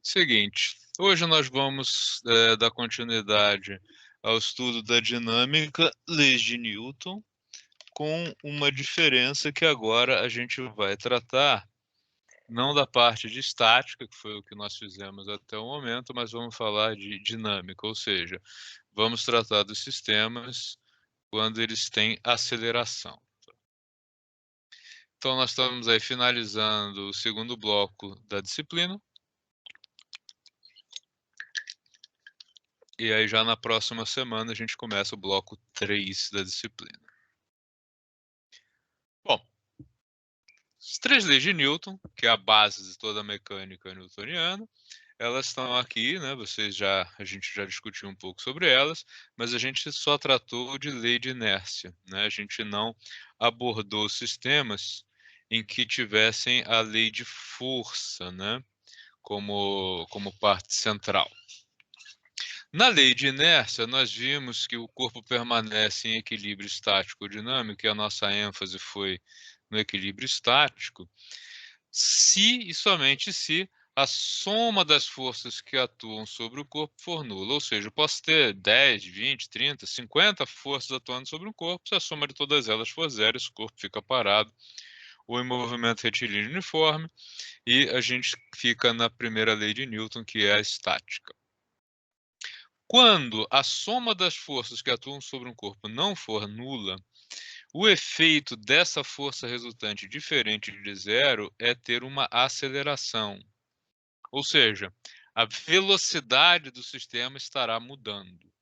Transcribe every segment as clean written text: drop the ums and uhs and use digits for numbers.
Seguinte, hoje nós vamos dar continuidade ao estudo da dinâmica, leis de Newton, com uma diferença que agora a gente vai tratar, não da parte de estática, que foi o que nós fizemos até o momento, mas vamos falar de dinâmica, ou seja, vamos tratar dos sistemas quando eles têm aceleração. Então, nós estamos aí finalizando o segundo bloco da disciplina. E aí, já na próxima semana, a gente começa o bloco 3 da disciplina. Bom, as três leis de Newton, que é a base de toda a mecânica newtoniana, elas estão aqui, né? A gente já discutiu um pouco sobre elas, mas a gente só tratou de lei de inércia, né? A gente não abordou sistemas em que tivessem a lei de força, né? Como parte central. Na lei de inércia, nós vimos que o corpo permanece em equilíbrio estático dinâmico, e a nossa ênfase foi no equilíbrio estático, se e somente se a soma das forças que atuam sobre o corpo for nula. Ou seja, eu posso ter 10, 20, 30, 50 forças atuando sobre um corpo, se a soma de todas elas for zero, esse corpo fica parado ou em movimento retilíneo uniforme, e a gente fica na primeira lei de Newton, que é a estática. Quando a soma das forças que atuam sobre um corpo não for nula, o efeito dessa força resultante diferente de zero é ter uma aceleração. Ou seja, a velocidade do sistema estará mudando.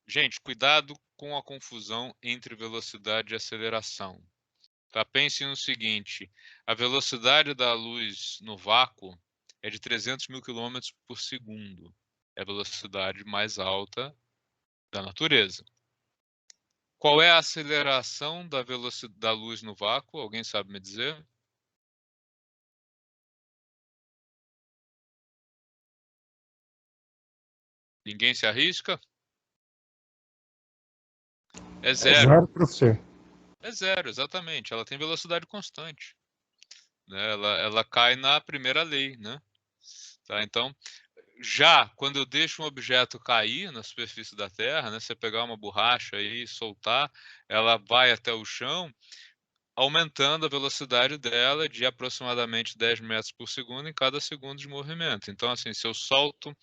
Gente, cuidado com a confusão entre velocidade e aceleração. Tá? Pense no seguinte: a velocidade da luz no vácuo é de 300 mil quilômetros por segundo. É a velocidade mais alta da natureza. Qual é a aceleração da velocidade da luz no vácuo? Alguém sabe me dizer? Ninguém se arrisca? É É zero. zero, professor. É zero, exatamente. Ela tem velocidade constante, né? Ela cai na primeira lei, né? Tá? Então, já quando eu deixo um objeto cair na superfície da Terra, né? Você pegar uma borracha e soltar, ela vai até o chão, aumentando a velocidade dela de aproximadamente 10 metros por segundo em cada segundo de movimento. Então, assim, se eu solto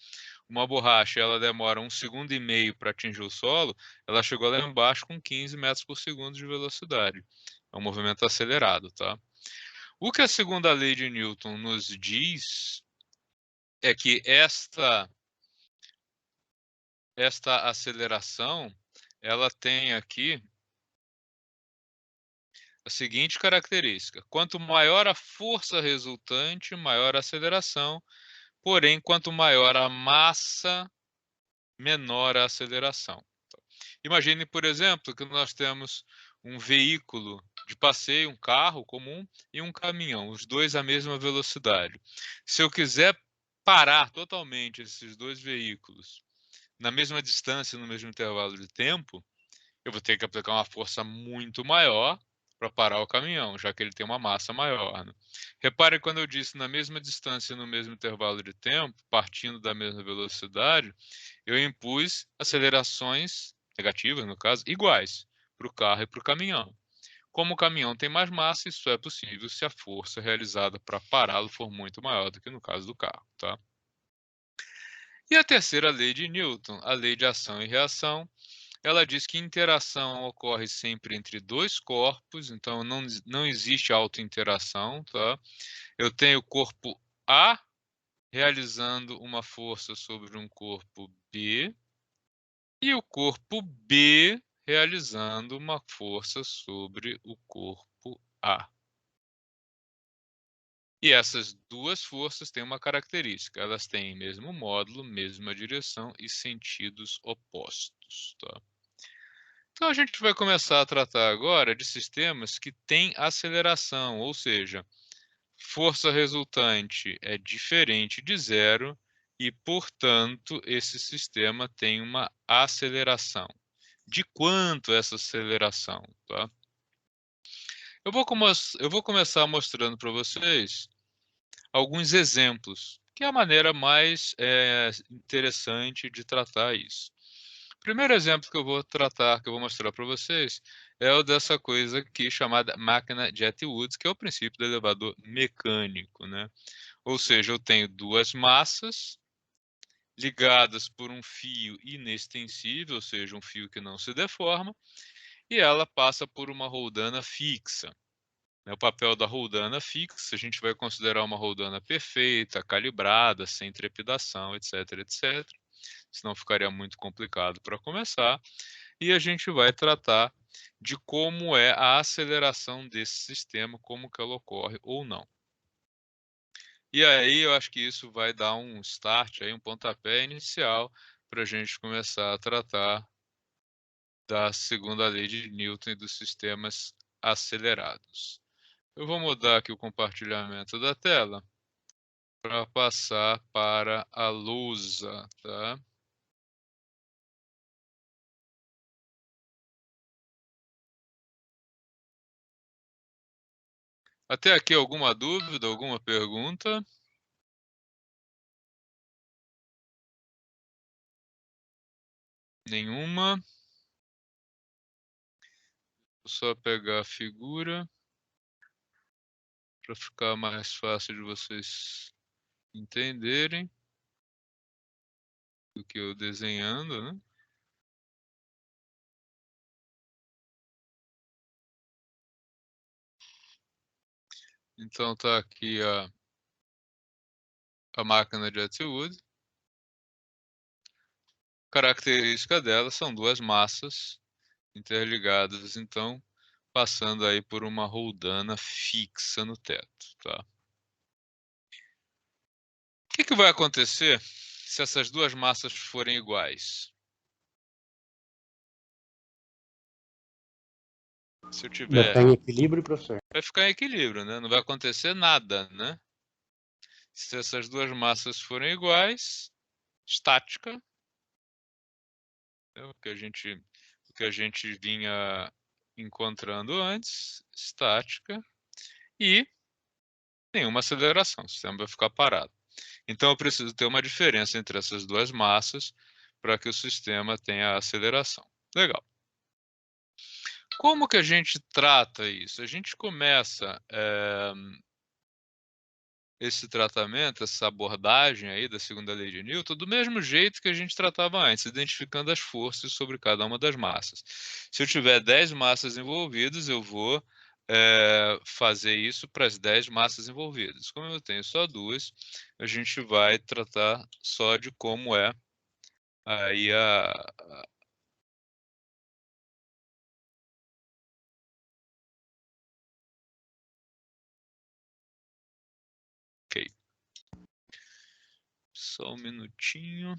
uma borracha e ela demora 1,5 segundos para atingir o solo, ela chegou lá embaixo com 15 metros por segundo de velocidade. É um movimento acelerado, tá? O que a segunda lei de Newton nos diz é que esta aceleração, ela tem aqui a seguinte característica: quanto maior a força resultante, maior a aceleração, porém, quanto maior a massa, menor a aceleração. Imagine, por exemplo, que nós temos um veículo de passeio, um carro comum e um caminhão, os dois à mesma velocidade. Se eu quiser parar totalmente esses dois veículos na mesma distância, no mesmo intervalo de tempo, eu vou ter que aplicar uma força muito maior para parar o caminhão, já que ele tem uma massa maior, né? Repare quando eu disse na mesma distância, no mesmo intervalo de tempo, partindo da mesma velocidade, eu impus acelerações negativas, no caso, iguais para o carro e para o caminhão. Como o caminhão tem mais massa, isso é possível se a força realizada para pará-lo for muito maior do que no caso do carro, tá? E a terceira lei de Newton, a lei de ação e reação, ela diz que interação ocorre sempre entre dois corpos, então não existe autointeração, tá? Eu tenho o corpo A realizando uma força sobre um corpo B e o corpo B realizando uma força sobre o corpo A. E essas duas forças têm uma característica: elas têm mesmo módulo, mesma direção e sentidos opostos, tá? Então a gente vai começar a tratar agora de sistemas que têm aceleração, ou seja, força resultante é diferente de zero e, portanto, esse sistema tem uma aceleração. De quanto essa aceleração, tá? Eu vou começar mostrando para vocês alguns exemplos que é a maneira mais interessante de tratar isso. O primeiro exemplo que eu vou tratar, que eu vou mostrar para vocês, é o dessa coisa aqui chamada máquina de Atwood, que é o princípio do elevador mecânico, né? Ou seja, eu tenho duas massas ligadas por um fio inextensível, ou seja, um fio que não se deforma, e ela passa por uma roldana fixa. O papel da roldana fixa, a gente vai considerar uma roldana perfeita, calibrada, sem trepidação, etc, etc. Senão ficaria muito complicado para começar. E a gente vai tratar de como é a aceleração desse sistema, como que ela ocorre ou não. E aí eu acho que isso vai dar um start, aí, um pontapé inicial para a gente começar a tratar da segunda lei de Newton e dos sistemas acelerados. Eu vou mudar aqui o compartilhamento da tela para passar para a lousa, tá? Até aqui alguma dúvida, alguma pergunta? Nenhuma? Vou só pegar a figura para ficar mais fácil de vocês entenderem do que eu desenhando, né? Então tá aqui a máquina de Atwood. Característica dela são duas massas interligadas, então passando aí por uma roldana fixa no teto, tá? O que que vai acontecer se essas duas massas forem iguais? Se eu Vai tiver, ficar em equilíbrio, professor? vai ficar em equilíbrio, né? Não vai acontecer nada, né? Se essas duas massas forem iguais, estática, é o que a gente vinha encontrando antes, estática, e nenhuma aceleração, o sistema vai ficar parado. Então eu preciso ter uma diferença entre essas duas massas para que o sistema tenha aceleração. Legal. Como que a gente trata isso? A gente começa esse tratamento, essa abordagem aí da segunda lei de Newton, do mesmo jeito que a gente tratava antes, identificando as forças sobre cada uma das massas. Se eu tiver 10 massas envolvidas, eu vou fazer isso para as 10 massas envolvidas. Como eu tenho só duas, a gente vai tratar só de como é aí ok. Só um minutinho.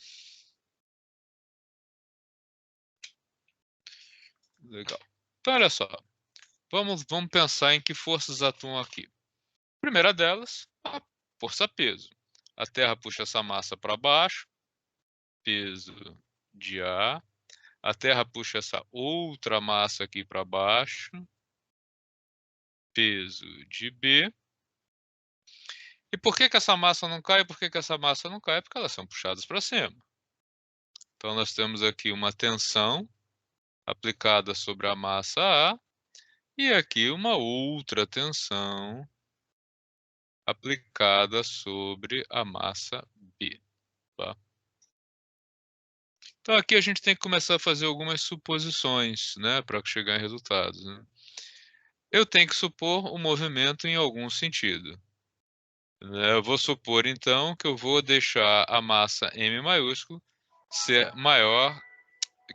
Legal. Então, olha só. Vamos pensar em que forças atuam aqui. A primeira delas, a força-peso. A Terra puxa essa massa para baixo, peso de A. A Terra puxa essa outra massa aqui para baixo, peso de B. E por que que essa massa não cai? Por que que essa massa não cai? Porque elas são puxadas para cima. Então nós temos aqui uma tensão aplicada sobre a massa A e aqui uma outra tensão aplicada sobre a massa B. Tá? Então aqui a gente tem que começar a fazer algumas suposições, né, para chegar em resultados, né? Eu tenho que supor o movimento em algum sentido, né? Eu vou supor então que eu vou deixar a massa M maiúsculo ser maior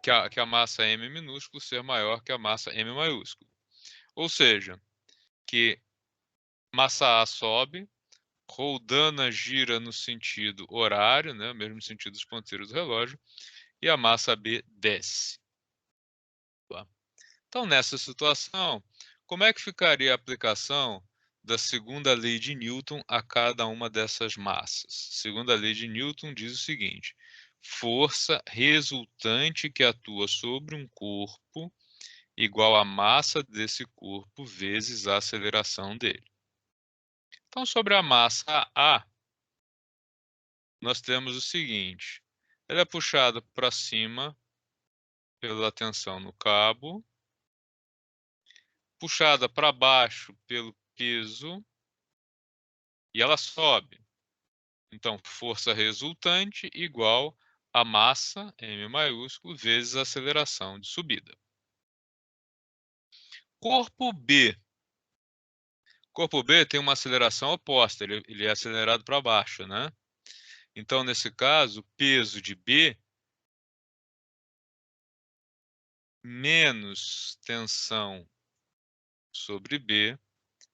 que a massa M minúsculo ser maior que a massa M maiúsculo. Ou seja, que massa A sobe, roldana gira no sentido horário, né, mesmo sentido dos ponteiros do relógio, e a massa B desce. Tá? Então, nessa situação, como é que ficaria a aplicação da segunda lei de Newton a cada uma dessas massas? Segunda lei de Newton diz o seguinte: força resultante que atua sobre um corpo igual à massa desse corpo vezes a aceleração dele. Então, sobre a massa A, nós temos o seguinte. Ela é puxada para cima pela tensão no cabo, puxada para baixo pelo peso e ela sobe. Então, força resultante igual a massa, M maiúsculo, vezes a aceleração de subida. Corpo B. Corpo B tem uma aceleração oposta, ele é acelerado para baixo, né? Então, nesse caso, peso de B menos tensão sobre B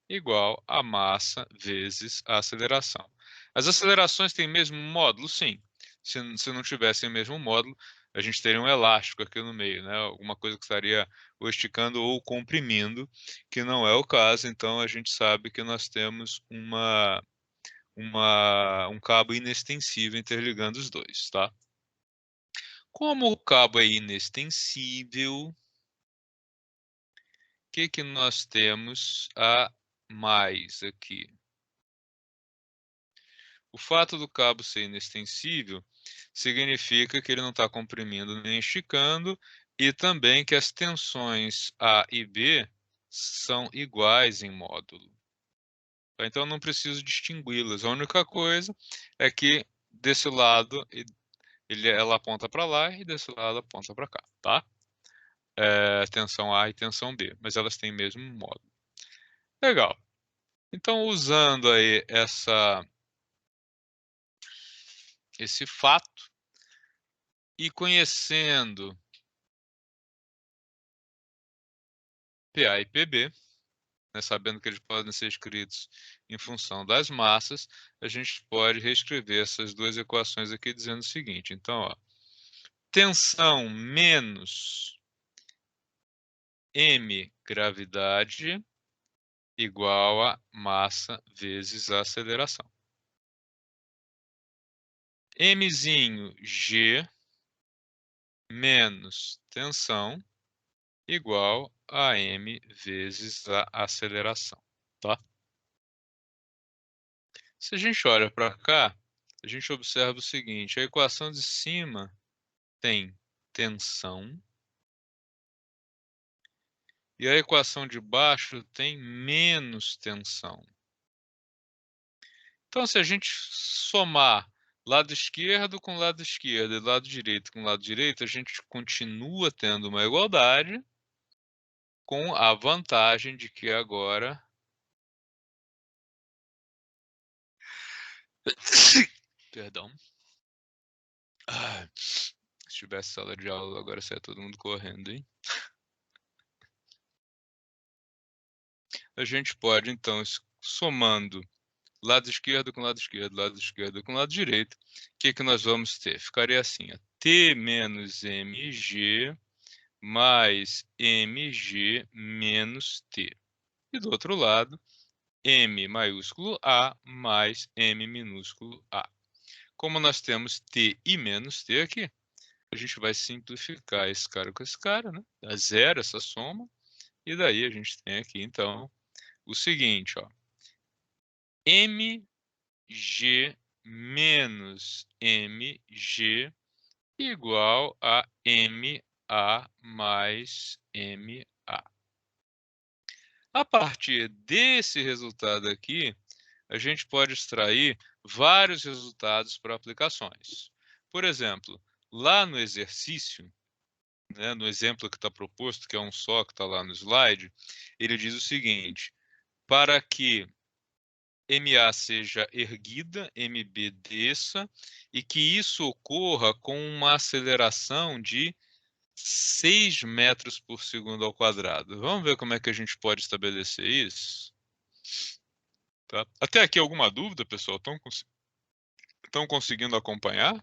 igual a massa vezes a aceleração. As acelerações têm mesmo módulo? Sim. Se não tivessem o mesmo módulo, a gente teria um elástico aqui no meio, né? Alguma coisa que estaria ou esticando ou comprimindo, que não é o caso. Então, a gente sabe que nós temos um cabo inextensível interligando os dois, tá? Como o cabo é inextensível, o que nós temos a mais aqui? O fato do cabo ser inextensível significa que ele não está comprimindo nem esticando e também que as tensões A e B são iguais em módulo. Então, eu não preciso distingui-las. A única coisa é que desse lado ela aponta para lá e desse lado aponta para cá, tá? Tensão A e tensão B, mas elas têm o mesmo módulo. Legal. Então, usando aí esse fato e conhecendo PA e PB, né, sabendo que eles podem ser escritos em função das massas, a gente pode reescrever essas duas equações aqui dizendo o seguinte. Então, ó, tensão menos m gravidade igual a massa vezes a aceleração. Mzinho G menos tensão igual a m vezes a aceleração, tá? Se a gente olha para cá, a gente observa o seguinte, a equação de cima tem tensão e a equação de baixo tem menos tensão. Então, se a gente somar lado esquerdo com lado esquerdo e lado direito com lado direito, a gente continua tendo uma igualdade com a vantagem de que agora perdão. Se tivesse sala de aula agora seria todo mundo correndo, hein? A gente pode então somando lado esquerdo com lado esquerdo, lado esquerdo com lado direito, o que nós vamos ter? Ficaria assim, ó, T menos mg mais mg menos T. E do outro lado, M maiúsculo A mais M minúsculo A. Como nós temos T e menos T aqui, a gente vai simplificar esse cara com esse cara, né? Dá zero essa soma. E daí a gente tem aqui, então, o seguinte, ó. Mg menos mg igual a ma mais ma. A partir desse resultado aqui, a gente pode extrair vários resultados para aplicações. Por exemplo, lá no exercício, né, no exemplo que está proposto, que é um só que está lá no slide, ele diz o seguinte, para que MA seja erguida, MB desça, e que isso ocorra com uma aceleração de 6 metros por segundo ao quadrado. Vamos ver como é que a gente pode estabelecer isso? Tá? Até aqui alguma dúvida, pessoal? Estão conseguindo acompanhar?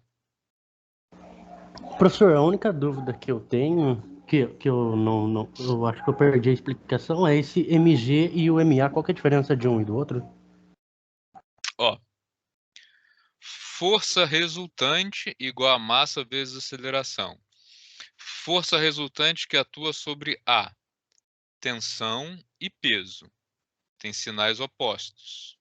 Professor, a única dúvida que eu tenho, que eu não, eu acho que eu perdi a explicação, é esse MG e o MA, qual que é a diferença de um e do outro? Ó, força resultante igual a massa vezes aceleração. Força resultante que atua sobre A, tensão e peso. Tem sinais opostos.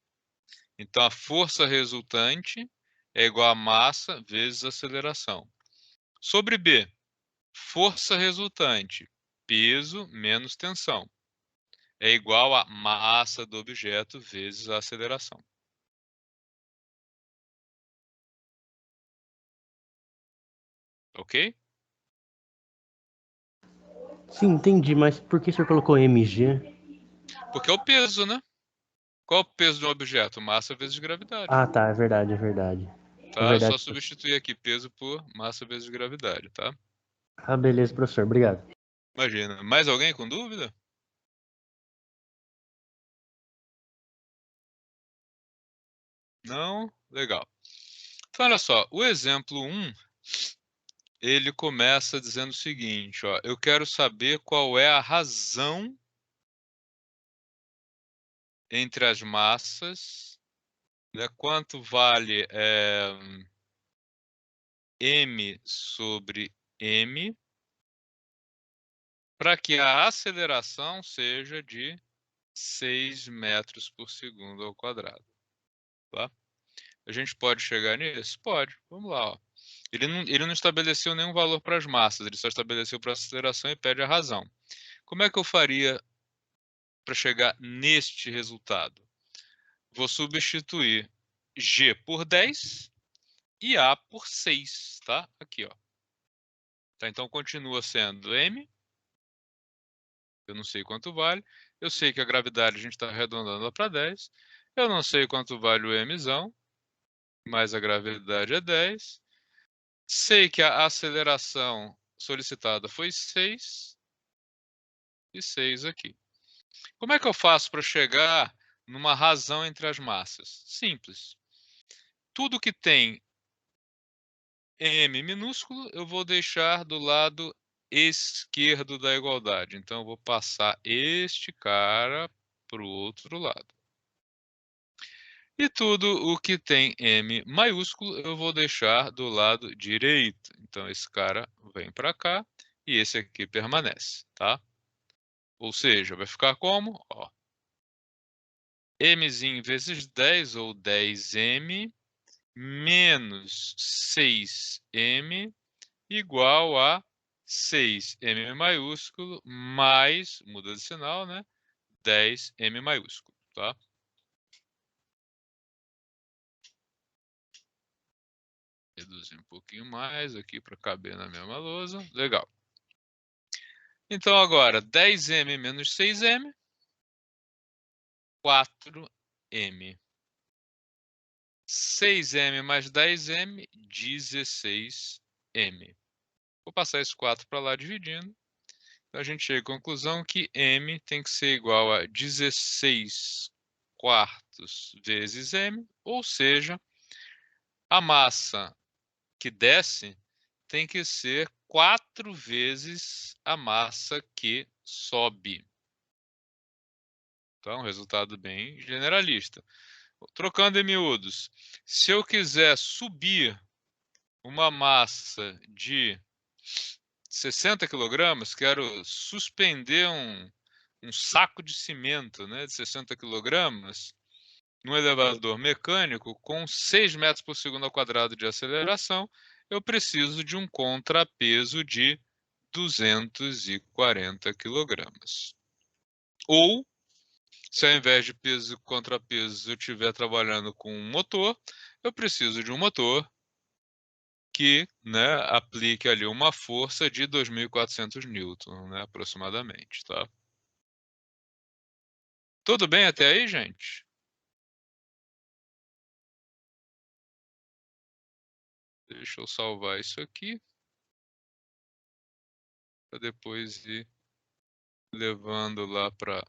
Então, a força resultante é igual a massa vezes aceleração. Sobre B, força resultante, peso menos tensão, é igual a massa do objeto vezes a aceleração. Ok? Sim, entendi, mas por que o senhor colocou MG? Porque é o peso, né? Qual é o peso de um objeto? Massa vezes gravidade. Ah, tá, é verdade, é verdade. É Tá? Só verdade. substituir aqui peso por massa vezes gravidade, tá? Ah, beleza, professor, obrigado. Imagina. Mais alguém com dúvida? Não? Legal. Então, olha só. O exemplo 1, ele começa dizendo o seguinte, ó. Eu quero saber qual é a razão entre as massas, né? Quanto vale m sobre m, para que a aceleração seja de 6 metros por segundo ao quadrado. Tá? A gente pode chegar nisso? Pode. Vamos lá. Ó. Ele não estabeleceu nenhum valor para as massas, ele só estabeleceu para a aceleração e pede a razão. Como é que eu faria para chegar neste resultado? Vou substituir G por 10 e A por 6, tá? Aqui, ó. Tá, então continua sendo M, eu não sei quanto vale, eu sei que a gravidade a gente está arredondando para 10, eu não sei quanto vale o Mzão, mas a gravidade é 10, sei que a aceleração solicitada foi 6 e 6 aqui. Como é que eu faço para chegar numa razão entre as massas? Simples. Tudo que tem m minúsculo, eu vou deixar do lado esquerdo da igualdade. Então, eu vou passar este cara para o outro lado. E tudo o que tem m maiúsculo, eu vou deixar do lado direito. Então, esse cara vem para cá e esse aqui permanece, tá? Ou seja, vai ficar como? Ó, mzinho vezes 10, ou 10m, menos 6m, igual a 6m maiúsculo, mais, muda de sinal, né? 10m maiúsculo, tá? Reduzir um pouquinho mais aqui para caber na mesma lousa. Legal. Então, agora, 10m menos 6m, 4m. 6m mais 10m, 16m. Vou passar esse 4 para lá dividindo. Então, a gente chega à conclusão que m tem que ser igual a 16 quartos vezes m, ou seja, a massa que desce tem que ser 4 vezes a massa que sobe. Então, resultado bem generalista. Trocando em miúdos, se eu quiser subir uma massa de 60 quilogramas, quero suspender um saco de cimento, né, de 60 quilogramas num elevador mecânico com 6 metros por segundo ao quadrado de aceleração, eu preciso de um contrapeso de 240 quilogramas. Ou, se ao invés de peso e contrapeso eu estiver trabalhando com um motor, eu preciso de um motor que, né, aplique ali uma força de 2.400 newton, né, aproximadamente, tá? Tudo bem até aí, gente? Deixa eu salvar isso aqui para depois ir levando lá para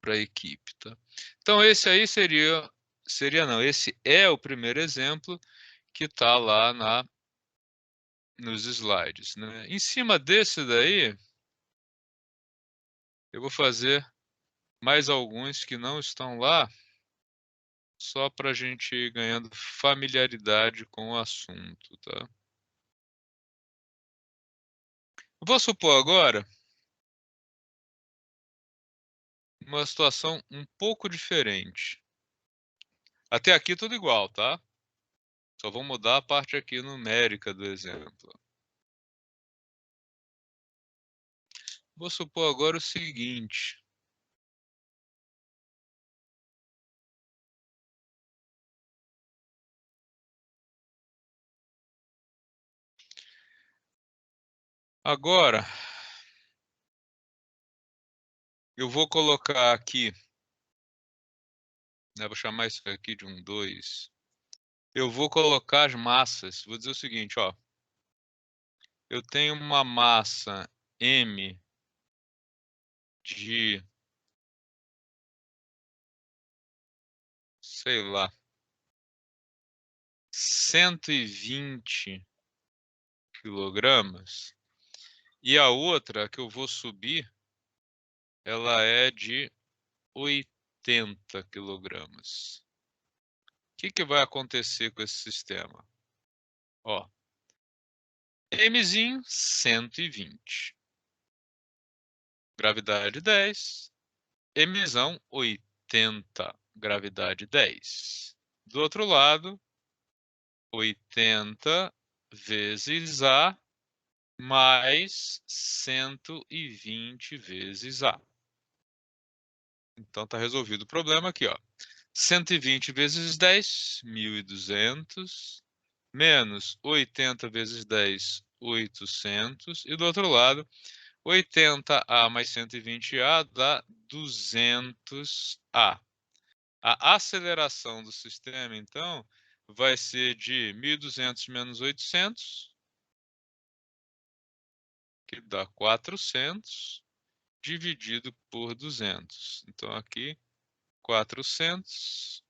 a equipe, tá? Então esse aí seria não, esse é o primeiro exemplo que está lá nos slides, né? Em cima desse daí, eu vou fazer mais alguns que não estão lá, só para a gente ir ganhando familiaridade com o assunto, tá? Vou supor agora, uma situação um pouco diferente. Até aqui tudo igual, tá? Só vou mudar a parte aqui numérica do exemplo. Vou supor agora o seguinte. Agora, eu vou colocar aqui, né, vou chamar isso aqui de 1, 2. Eu vou colocar as massas. Vou dizer o seguinte, ó. Eu tenho uma massa M de, sei lá, 120 quilogramas. E a outra que eu vou subir, ela é de 80 quilogramas. O que vai acontecer com esse sistema? Ó, Mzinho 120, gravidade 10, Mzão 80, gravidade 10. Do outro lado, 80 vezes A mais 120 vezes A. Então está resolvido o problema aqui, ó. 120 vezes 10, 1.200, menos 80 vezes 10, 800. E do outro lado, 80A mais 120A dá 200A. A aceleração do sistema, então, vai ser de 1.200 menos 800, que dá 400, dividido por 200. Então, aqui, 400.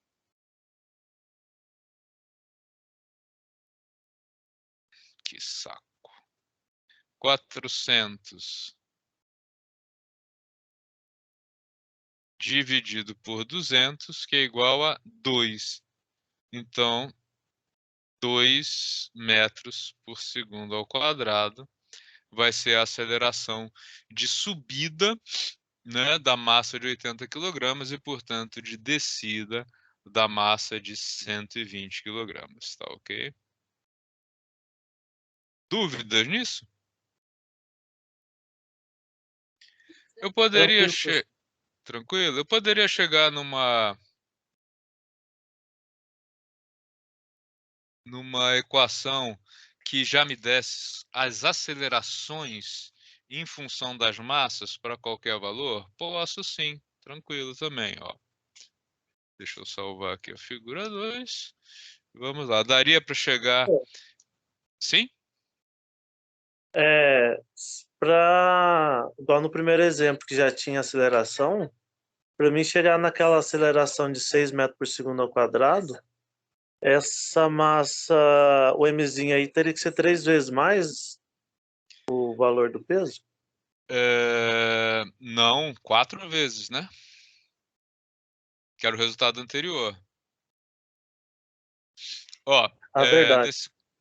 Que saco. 400 dividido por 200, que é igual a 2. Então, 2 metros por segundo ao quadrado vai ser a aceleração de subida, né, da massa de 80 kg e, portanto, de descida da massa de 120 kg. Tá ok? Dúvidas nisso? Eu poderia Tranquilo, professor. Tranquilo? Eu poderia chegar numa equação que já me desse as acelerações em função das massas para qualquer valor? Posso sim, tranquilo também, ó. Deixa eu salvar aqui a figura 2. Vamos lá, daria para chegar... Sim? Igual no primeiro exemplo que já tinha aceleração, para mim chegar naquela aceleração de 6 metros por segundo ao quadrado, essa massa, o Mzinho aí teria que ser 3 vezes mais o valor do peso? Não, 4 vezes, né? Que era o resultado anterior. Ó, Verdade.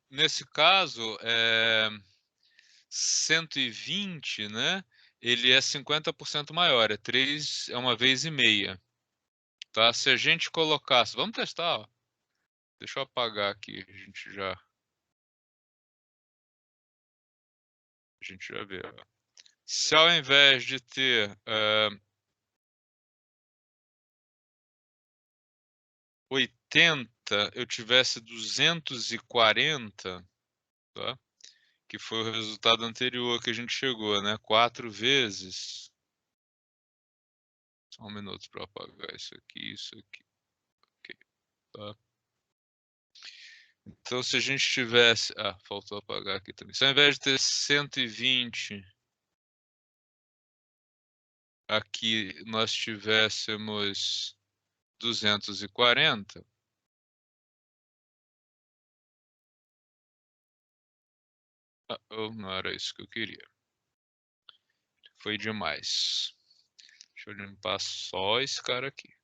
nesse caso, 120, né? Ele é 50% maior, é uma vez e meia. Tá? Se a gente colocasse, vamos testar, ó. Deixa eu apagar aqui, a gente já vê. Ó. Se ao invés de ter 80, eu tivesse 240, tá? Que foi o resultado anterior que a gente chegou, né? 4 vezes. Só um minuto para apagar isso aqui, isso aqui. Ok, tá? Então, se a gente tivesse... Ah, faltou apagar aqui também. Se ao invés de ter 120, aqui nós tivéssemos 240. Não era isso que eu queria. Foi demais. Deixa eu limpar só esse cara aqui.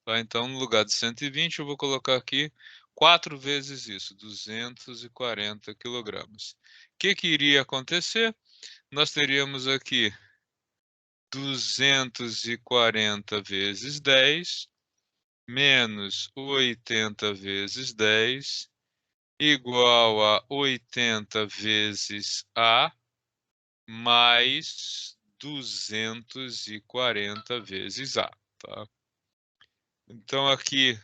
Tá, então, no lugar de 120, eu vou colocar aqui 4 vezes isso, 240 kg. O que iria acontecer? Nós teríamos aqui 240 vezes 10 menos 80 vezes 10 igual a 80 vezes A mais 240 vezes A, tá? Então aqui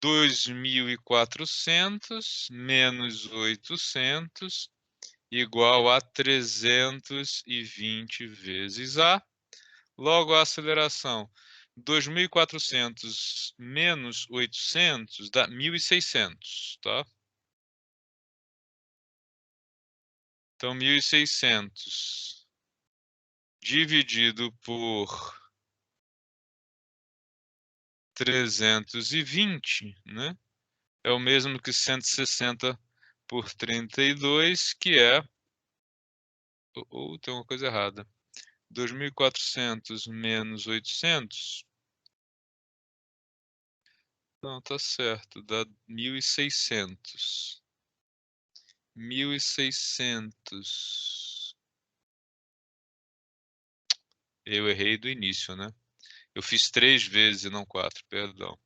2.400 menos 800 igual a 320 vezes A. Logo, a aceleração 2.400 menos 800 dá 1.600, tá? Então, 1.600 dividido por 320, né? É o mesmo que 160 por 32, que é... Ou tem uma coisa errada. 2.400 menos 800. Não, tá certo. Dá 1.600. 1.600. Eu errei do início, né? Eu fiz 3 vezes e não 4, perdão.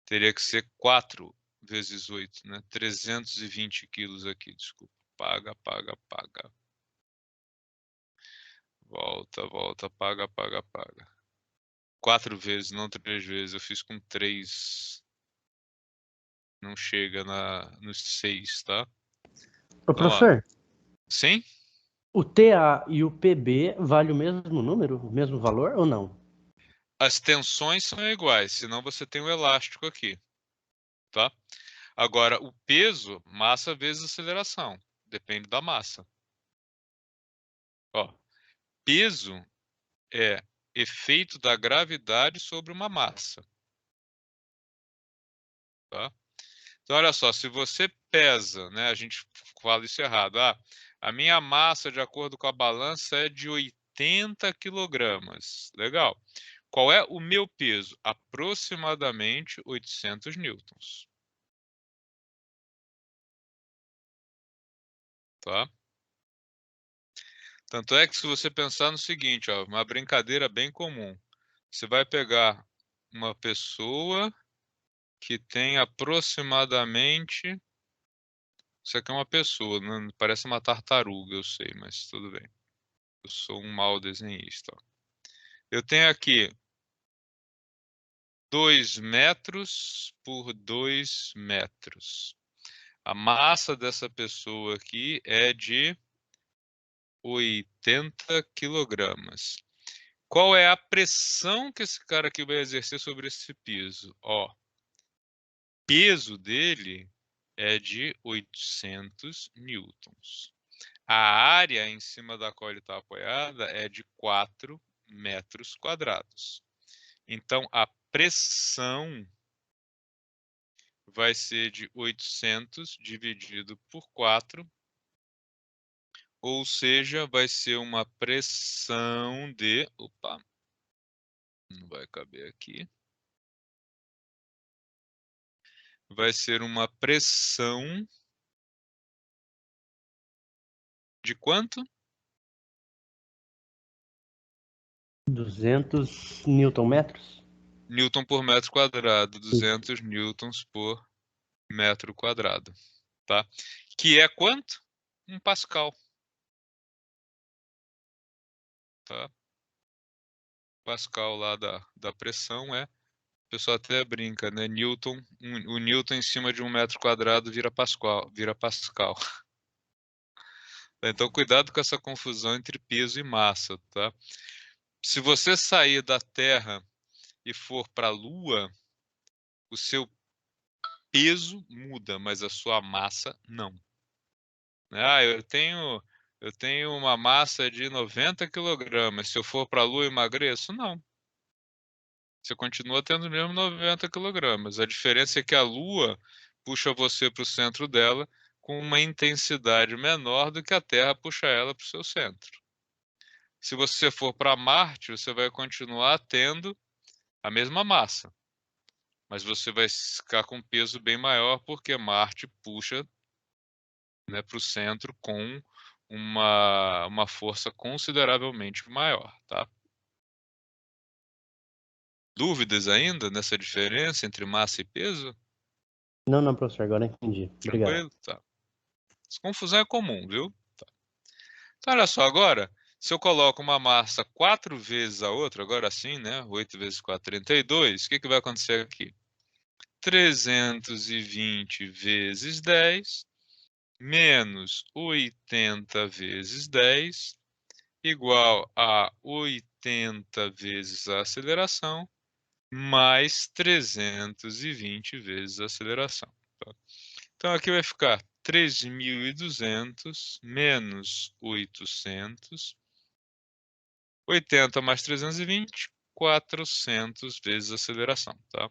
Teria que ser 4 vezes 8, né? 320 quilos aqui, desculpa. Paga, paga, paga. Volta, volta, paga, paga, paga. 4 vezes, não 3 vezes. Eu fiz com 3. Não chega nos 6, tá? Ô, Vamos lá. professor, Sim? o TA e o PB vale o mesmo número, o mesmo valor ou não? As tensões são iguais, senão você tem o elástico aqui, tá? Agora, o peso, massa vezes aceleração. Depende da massa. Ó, peso é efeito da gravidade sobre uma massa. Tá? Então, olha só, se você pesa, né, a gente fala isso errado. A minha massa, de acordo com a balança, é de 80 quilogramas. Legal. Qual é o meu peso? Aproximadamente 800 newtons. Tá? Tanto é que se você pensar no seguinte, ó, uma brincadeira bem comum. Você vai pegar uma pessoa que tem aproximadamente... Isso aqui é uma pessoa, né? Parece uma tartaruga, eu sei, mas tudo bem. Eu sou um mau desenhista. Eu tenho aqui 2 metros por 2 metros. A massa dessa pessoa aqui é de 80 quilogramas. Qual é a pressão que esse cara aqui vai exercer sobre esse peso? Ó, peso dele é de 800 newtons. A área em cima da qual ele está apoiada é de 4 metros quadrados. Então, a pressão vai ser de 800 dividido por 4, ou seja, vai ser uma pressão de... Opa, não vai caber aqui. Vai ser uma pressão de quanto? 200 newton-metros? Newton por metro quadrado, 200 newtons por metro quadrado, tá? Que é quanto? 1 pascal, tá? Pascal lá da pressão é... O pessoal até brinca, né? Newton, o Newton em cima de 1 metro quadrado vira Pascal, vira Pascal. Então, cuidado com essa confusão entre peso e massa, tá? Se você sair da Terra e for para a Lua, o seu peso muda, mas a sua massa não. Eu tenho uma massa de 90 quilogramas. Se eu for para a Lua, eu emagreço? Não. Você continua tendo mesmo 90 quilogramas. A diferença é que a Lua puxa você para o centro dela com uma intensidade menor do que a Terra puxa ela para o seu centro. Se você for para Marte, você vai continuar tendo a mesma massa, mas você vai ficar com um peso bem maior porque Marte puxa, né, para o centro com uma força consideravelmente maior, tá? Dúvidas ainda nessa diferença entre massa e peso? Não, professor, agora entendi. Obrigado. Tranquilo? Tá. Essa confusão é comum, viu? Tá. Então, olha só, agora, se eu coloco uma massa 4 vezes a outra, agora sim, né? 8 vezes 4, 32, o que vai acontecer aqui? 320 vezes 10 menos 80 vezes 10 igual a 80 vezes a aceleração mais 320 vezes a aceleração. Tá? Então, aqui vai ficar 3.200 menos 800. 80 mais 320, 400 vezes a aceleração. Tá?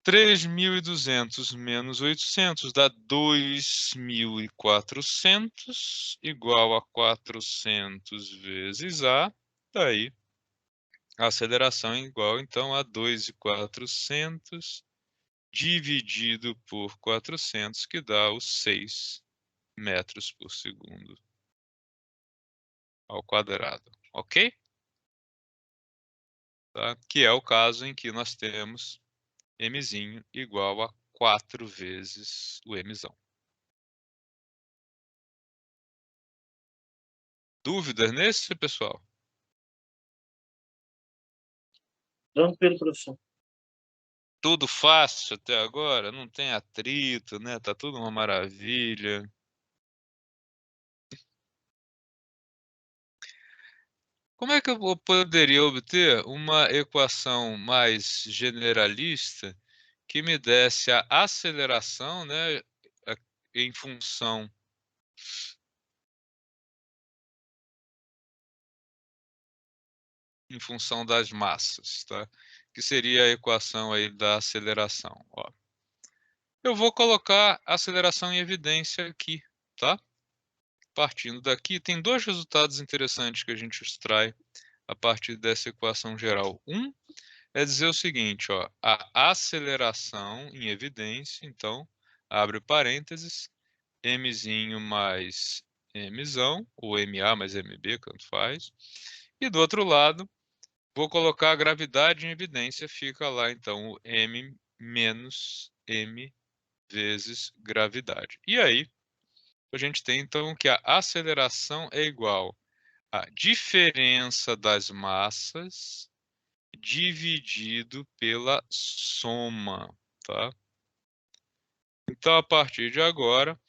3.200 menos 800 dá 2.400 igual a 400 vezes A. Daí, a aceleração é igual, então, a 2.400 dividido por 400, que dá os 6 metros por segundo ao quadrado. Ok? Tá? Que é o caso em que nós temos mzinho igual a 4 vezes o mzão. Dúvidas nesse, pessoal? Tranquilo, professor. Tudo fácil até agora? Não tem atrito, né? Tá tudo uma maravilha. Como é que eu poderia obter uma equação mais generalista que me desse a aceleração, né, em função das massas, tá? Que seria a equação aí da aceleração, ó. Eu vou colocar a aceleração em evidência aqui, tá? Partindo daqui, tem dois resultados interessantes que a gente extrai a partir dessa equação geral. Um é dizer o seguinte, ó, a aceleração em evidência, então, abre parênteses, mzinho mais mzão, ou ma mais mb, tanto faz. E do outro lado, vou colocar a gravidade em evidência, fica lá, então, o m menos m vezes gravidade. E aí, a gente tem, então, que a aceleração é igual à diferença das massas dividido pela soma, tá? Então, a partir de agora,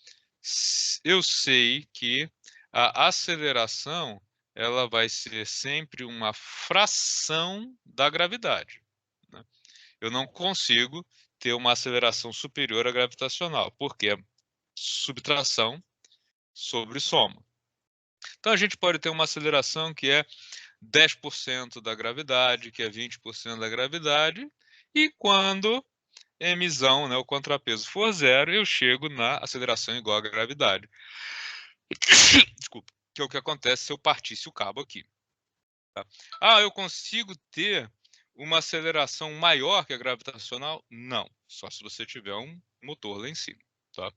eu sei que a aceleração ela vai ser sempre uma fração da gravidade, né? Eu não consigo ter uma aceleração superior à gravitacional, porque é subtração sobre soma. Então, a gente pode ter uma aceleração que é 10% da gravidade, que é 20% da gravidade, e quando mzão, né, o contrapeso for zero, eu chego na aceleração igual à gravidade. Desculpa. Que é o que acontece se eu partisse o cabo aqui. Tá? Ah, eu consigo ter uma aceleração maior que a gravitacional? Não. Só se você tiver um motor lá em cima. Tá?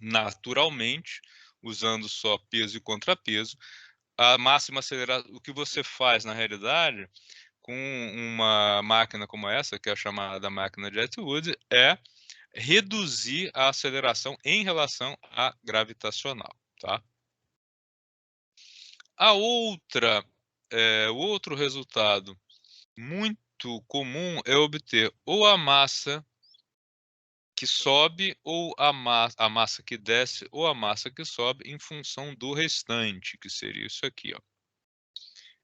Naturalmente, usando só peso e contrapeso, a máxima aceleração, o que você faz na realidade com uma máquina como essa, que é a chamada máquina de Atwood, é reduzir a aceleração em relação à gravitacional, tá? O outro resultado muito comum é obter ou a massa que sobe ou a massa que desce ou a massa que sobe em função do restante, que seria isso aqui, ó.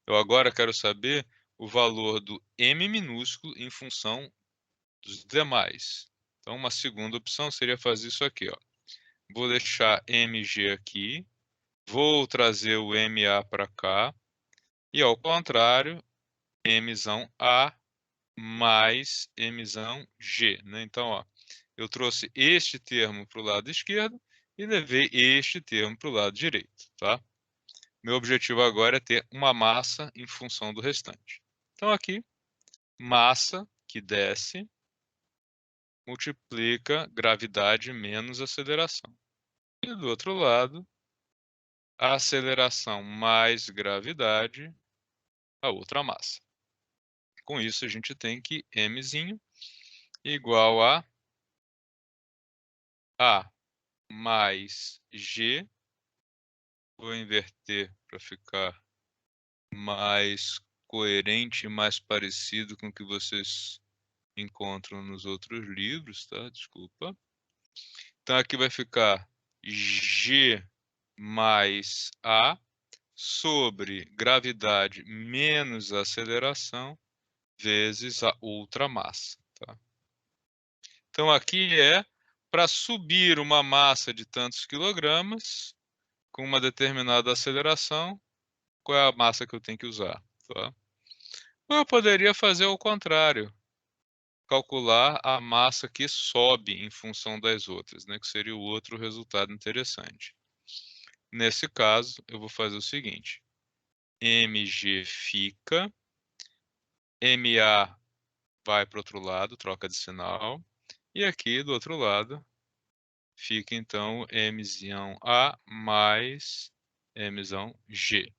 Eu agora quero saber o valor do m minúsculo em função dos demais. Então, uma segunda opção seria fazer isso aqui, ó. Vou deixar mg aqui, vou trazer o ma para cá, e ao contrário, mzão A mais mzão G, né? Então, ó, eu trouxe este termo para o lado esquerdo e levei este termo para o lado direito, tá? Meu objetivo agora é ter uma massa em função do restante. Então, aqui, massa que desce multiplica gravidade menos aceleração. E do outro lado, a aceleração mais gravidade, a outra massa. Com isso, a gente tem que mzinho igual a mais G. Vou inverter para ficar mais coerente e mais parecido com o que vocês encontram nos outros livros, tá? Desculpa. Então aqui vai ficar G mais A sobre gravidade menos aceleração vezes a outra massa, tá? Então aqui é para subir uma massa de tantos quilogramas com uma determinada aceleração, qual é a massa que eu tenho que usar, tá? Eu poderia fazer o contrário, calcular a massa que sobe em função das outras, né, que seria o outro resultado interessante. Nesse caso, eu vou fazer o seguinte: mg fica, ma vai para o outro lado, troca de sinal, e aqui do outro lado fica então mzão A mais mzão G,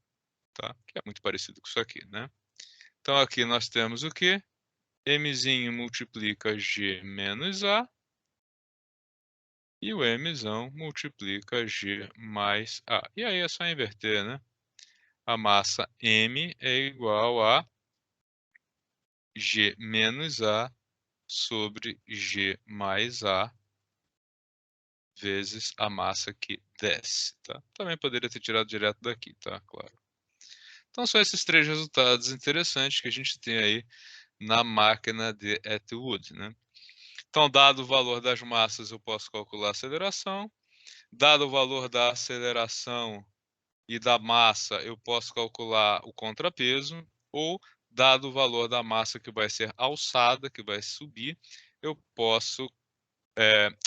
tá? Que é muito parecido com isso aqui, né? Então aqui nós temos o quê? Mzinho multiplica G menos A e o Mzão multiplica G mais A. E aí é só inverter, né? A massa M é igual a G menos A sobre G mais A vezes a massa que desce, tá? Também poderia ter tirado direto daqui, tá? Claro. Então são esses três resultados interessantes que a gente tem aí na máquina de Atwood, né? Então, dado o valor das massas, eu posso calcular a aceleração. Dado o valor da aceleração e da massa, eu posso calcular o contrapeso. Ou, dado o valor da massa que vai ser alçada, que vai subir, eu posso,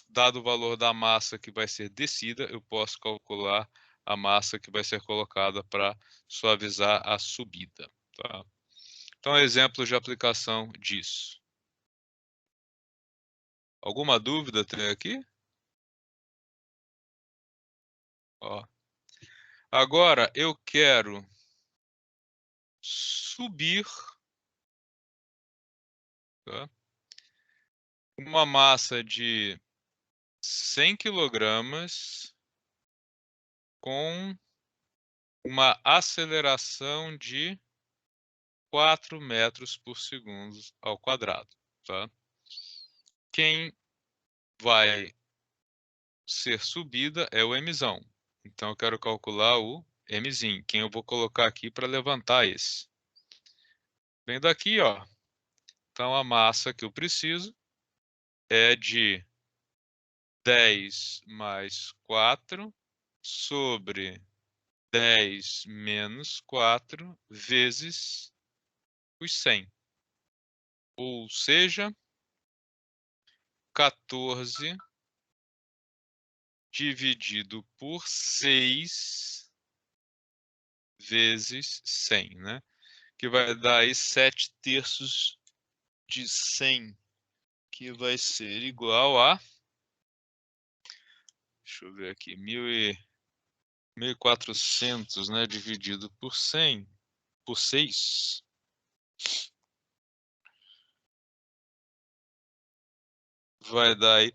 dado o valor da massa que vai ser descida, eu posso calcular a massa que vai ser colocada para suavizar a subida, tá? Então, exemplos de aplicação disso. Alguma dúvida até aqui? Ó. Agora eu quero subir, tá, uma massa de 100 quilogramas com uma aceleração de 4 metros por segundo ao quadrado, tá? Quem vai ser subida é o mzão. Então eu quero calcular o mzinho, quem eu vou colocar aqui para levantar esse. Vem daqui, ó. Então a massa que eu preciso é de 10 mais 4 sobre 10 menos 4 vezes os 100. Ou seja, 14 dividido por 6 vezes 100, né? Que vai dar aí 7 terços de 100, que vai ser igual a, deixa eu ver aqui, 1.400, né, dividido por 100, por 6, vai dar aí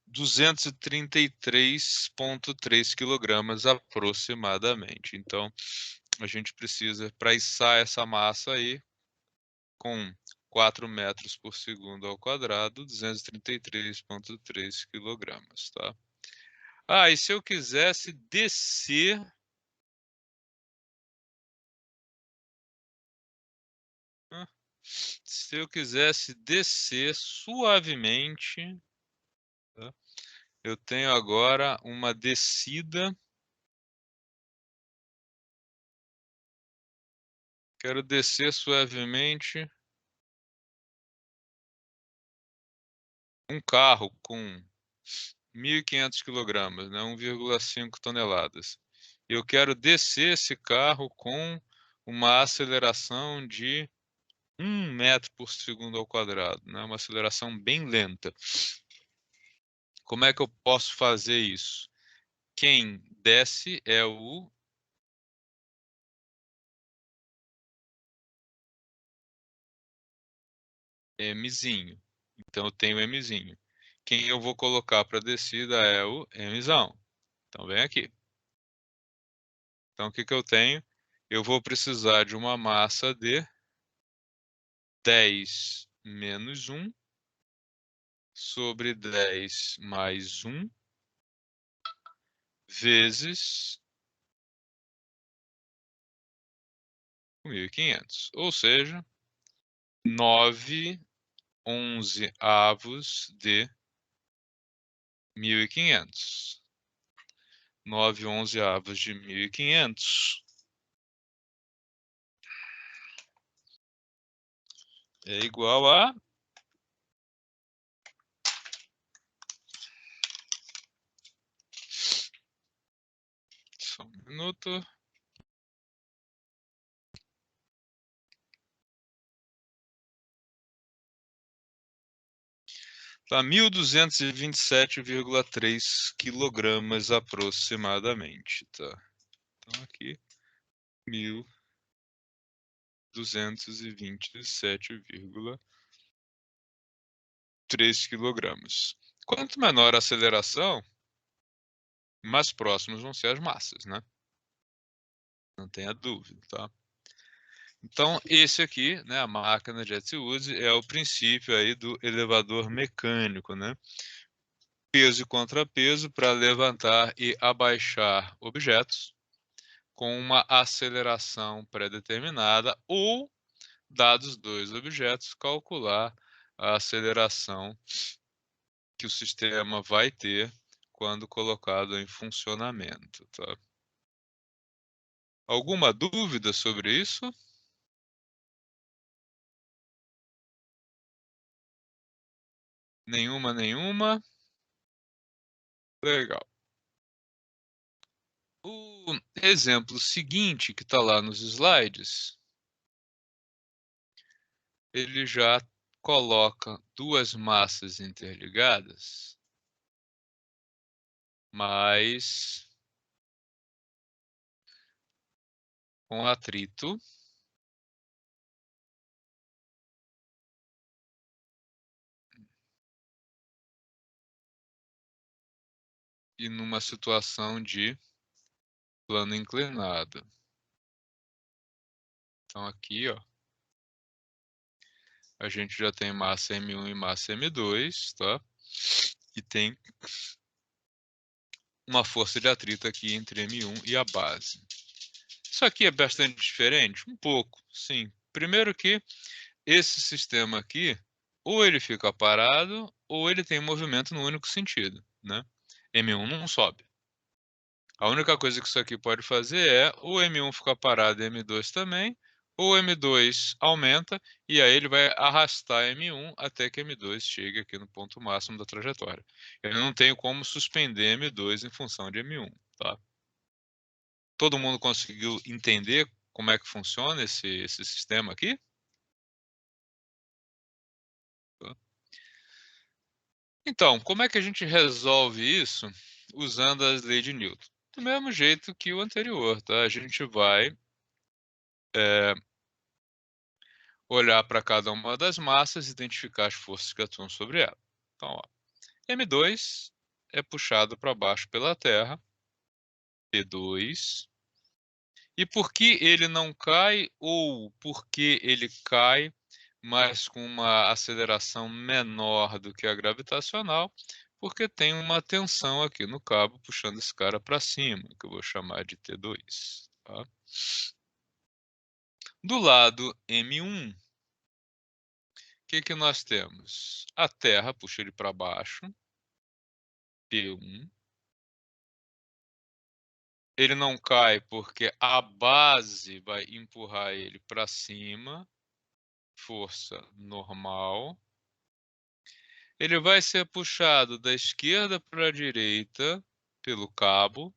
233,3 quilogramas aproximadamente. Então, a gente precisa, para içar essa massa aí, com 4 metros por segundo ao quadrado, 233,3 quilogramas, tá? Ah, e se eu quisesse descer se eu quisesse descer suavemente, tá? Eu tenho agora uma descida. Quero descer suavemente um carro com 1.500 quilogramas, né, 1,5 toneladas. Eu quero descer esse carro com uma aceleração de 1 metro por segundo ao quadrado, né, uma aceleração bem lenta. Como é que eu posso fazer isso? quem desce é o Mzinho. Então eu tenho Mzinho. Quem eu vou colocar para descida é o Mzão. Então vem aqui. Então o que eu tenho? Eu vou precisar de uma massa de 10 menos 1 sobre 10 mais 1 vezes 1.500. Ou seja, 9 11avos de 1.500. 9 11avos de 1.500 é igual a... Só um minuto. Tá 1.227,3 quilogramas aproximadamente, tá? Então aqui 1.227,3 quilogramas. Quanto menor a aceleração, mais próximos vão ser as massas, né? Não tenha dúvida, tá? Então, esse aqui, né, a máquina de Jet-Use, é o princípio aí do elevador mecânico, né? Peso e contrapeso para levantar e abaixar objetos com uma aceleração pré-determinada ou, dados dois objetos, calcular a aceleração que o sistema vai ter quando colocado em funcionamento, tá? Alguma dúvida sobre isso? Nenhuma? Legal. O exemplo seguinte, que está lá nos slides, ele já coloca duas massas interligadas, mas com atrito. E numa situação de plano inclinado. Então aqui, ó, a gente já tem massa M1 e massa M2, tá? E tem uma força de atrito aqui entre M1 e a base. Isso aqui é bastante diferente? Um pouco, sim. Primeiro que esse sistema aqui, ou ele fica parado, ou ele tem movimento no único sentido, né? M1 não sobe. A única coisa que isso aqui pode fazer é o M1 ficar parado e M2 também, ou o M2 aumenta e aí ele vai arrastar M1 até que M2 chegue aqui no ponto máximo da trajetória. Eu não tenho como suspender M2 em função de M1, tá? Todo mundo conseguiu entender como é que funciona esse sistema aqui? Então, como é que a gente resolve isso usando as leis de Newton? Do mesmo jeito que o anterior, tá? A gente vai olhar para cada uma das massas e identificar as forças que atuam sobre ela. Então, ó, M2 é puxado para baixo pela Terra, P2. E por que ele não cai ou por que ele cai, mas com uma aceleração menor do que a gravitacional? Porque tem uma tensão aqui no cabo puxando esse cara para cima, que eu vou chamar de T2. Tá? Do lado M1, o que nós temos? A Terra puxa ele para baixo, P1. Ele não cai porque a base vai empurrar ele para cima, força normal. Ele vai ser puxado da esquerda para a direita pelo cabo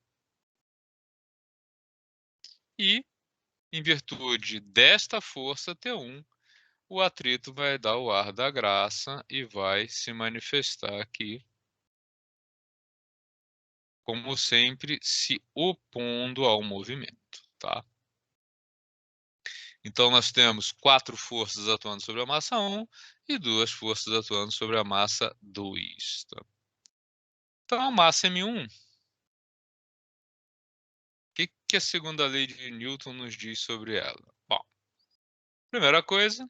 e, em virtude desta força T1, o atrito vai dar o ar da graça e vai se manifestar aqui como sempre, se opondo ao movimento, tá? Então, nós temos 4 forças atuando sobre a massa 1 e 2 forças atuando sobre a massa 2. Tá? Então, a massa M1, o que a segunda lei de Newton nos diz sobre ela? Bom, primeira coisa,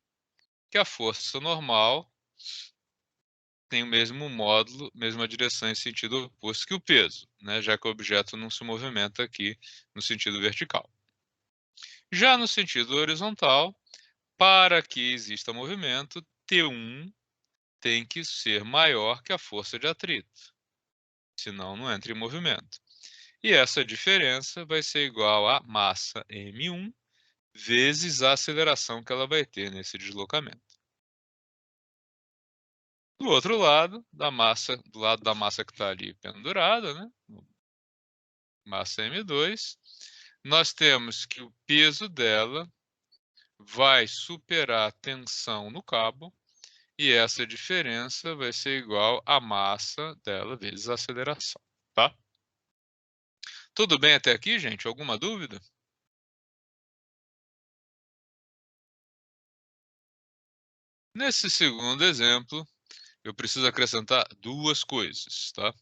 que a força normal tem o mesmo módulo, mesma direção em sentido oposto que o peso, né? Já que o objeto não se movimenta aqui no sentido vertical. Já no sentido horizontal, para que exista movimento, T1 tem que ser maior que a força de atrito, senão não entra em movimento. E essa diferença vai ser igual a massa M1 vezes a aceleração que ela vai ter nesse deslocamento. Do outro lado, do lado da massa que está ali pendurada, né? Massa M2, nós temos que o peso dela vai superar a tensão no cabo, e essa diferença vai ser igual à massa dela vezes a aceleração, tá? Tudo bem até aqui, gente? Alguma dúvida? Nesse segundo exemplo, eu preciso acrescentar 2 coisas, tá?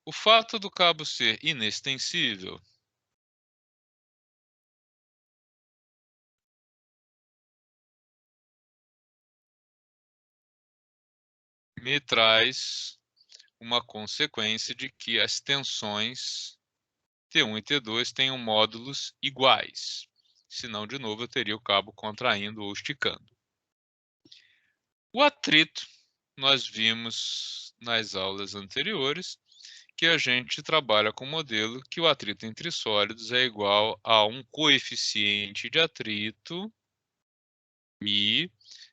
O fato do cabo ser inextensível me traz uma consequência de que as tensões T1 e T2 tenham módulos iguais. Senão, de novo, eu teria o cabo contraindo ou esticando. O atrito, nós vimos nas aulas anteriores que a gente trabalha com o modelo que o atrito entre sólidos é igual a um coeficiente de atrito, μ,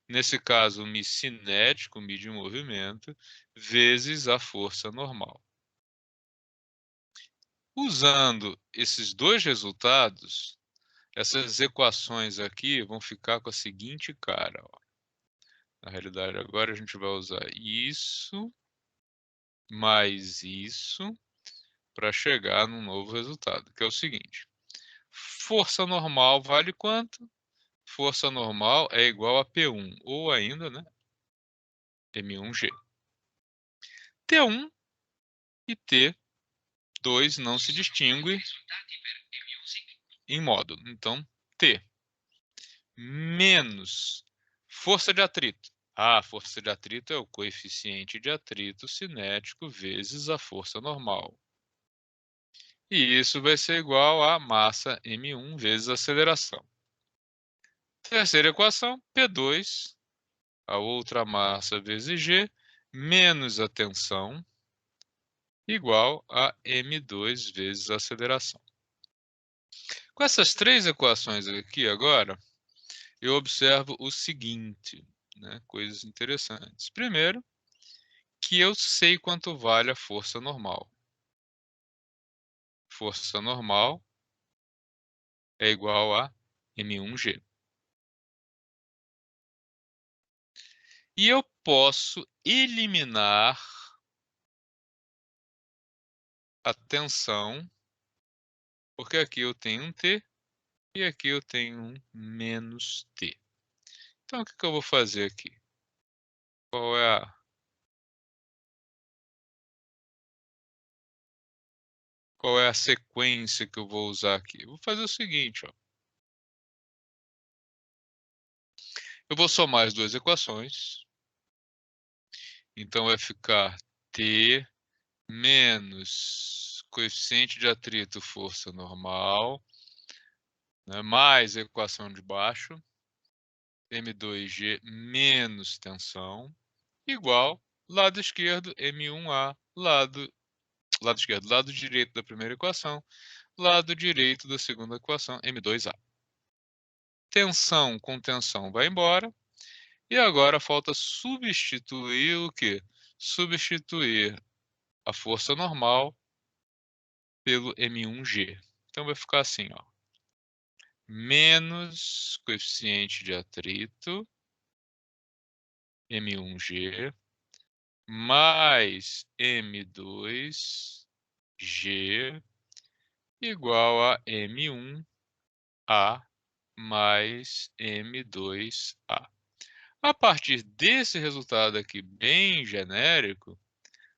nesse caso, μ cinético, μ de movimento, vezes a força normal. Usando esses 2 resultados, essas equações aqui vão ficar com a seguinte cara. Ó. Na realidade, agora a gente vai usar isso mais isso para chegar num novo resultado, que é o seguinte. Força normal vale quanto? Força normal é igual a P1, ou ainda, né, M1G. T1 e T2 não se distinguem em módulo. Então, T menos força de atrito. A força de atrito é o coeficiente de atrito cinético vezes a força normal. E isso vai ser igual a massa M1 vezes a aceleração. Terceira equação, P2, a outra massa vezes G, menos a tensão, igual a M2 vezes a aceleração. Com essas 3 equações aqui agora, eu observo o seguinte, né, coisas interessantes. Primeiro, que eu sei quanto vale a força normal. Força normal é igual a M1G. E eu posso eliminar a tensão, porque aqui eu tenho um T e aqui eu tenho um menos T. Então, o que eu vou fazer aqui? Qual é a sequência que eu vou usar aqui? Eu vou fazer o seguinte, ó. Eu vou somar as 2 equações. Então, vai ficar T menos coeficiente de atrito, força normal, né, mais a equação de baixo, M2G menos tensão, igual lado esquerdo, M1A, lado esquerdo, lado direito da primeira equação, lado direito da segunda equação, M2A. Tensão com tensão vai embora. E agora falta substituir o quê? Substituir a força normal pelo M1G. Então vai ficar assim, ó. Menos coeficiente de atrito, M1G, mais M2G G igual a M1A mais M2A. A partir desse resultado aqui bem genérico,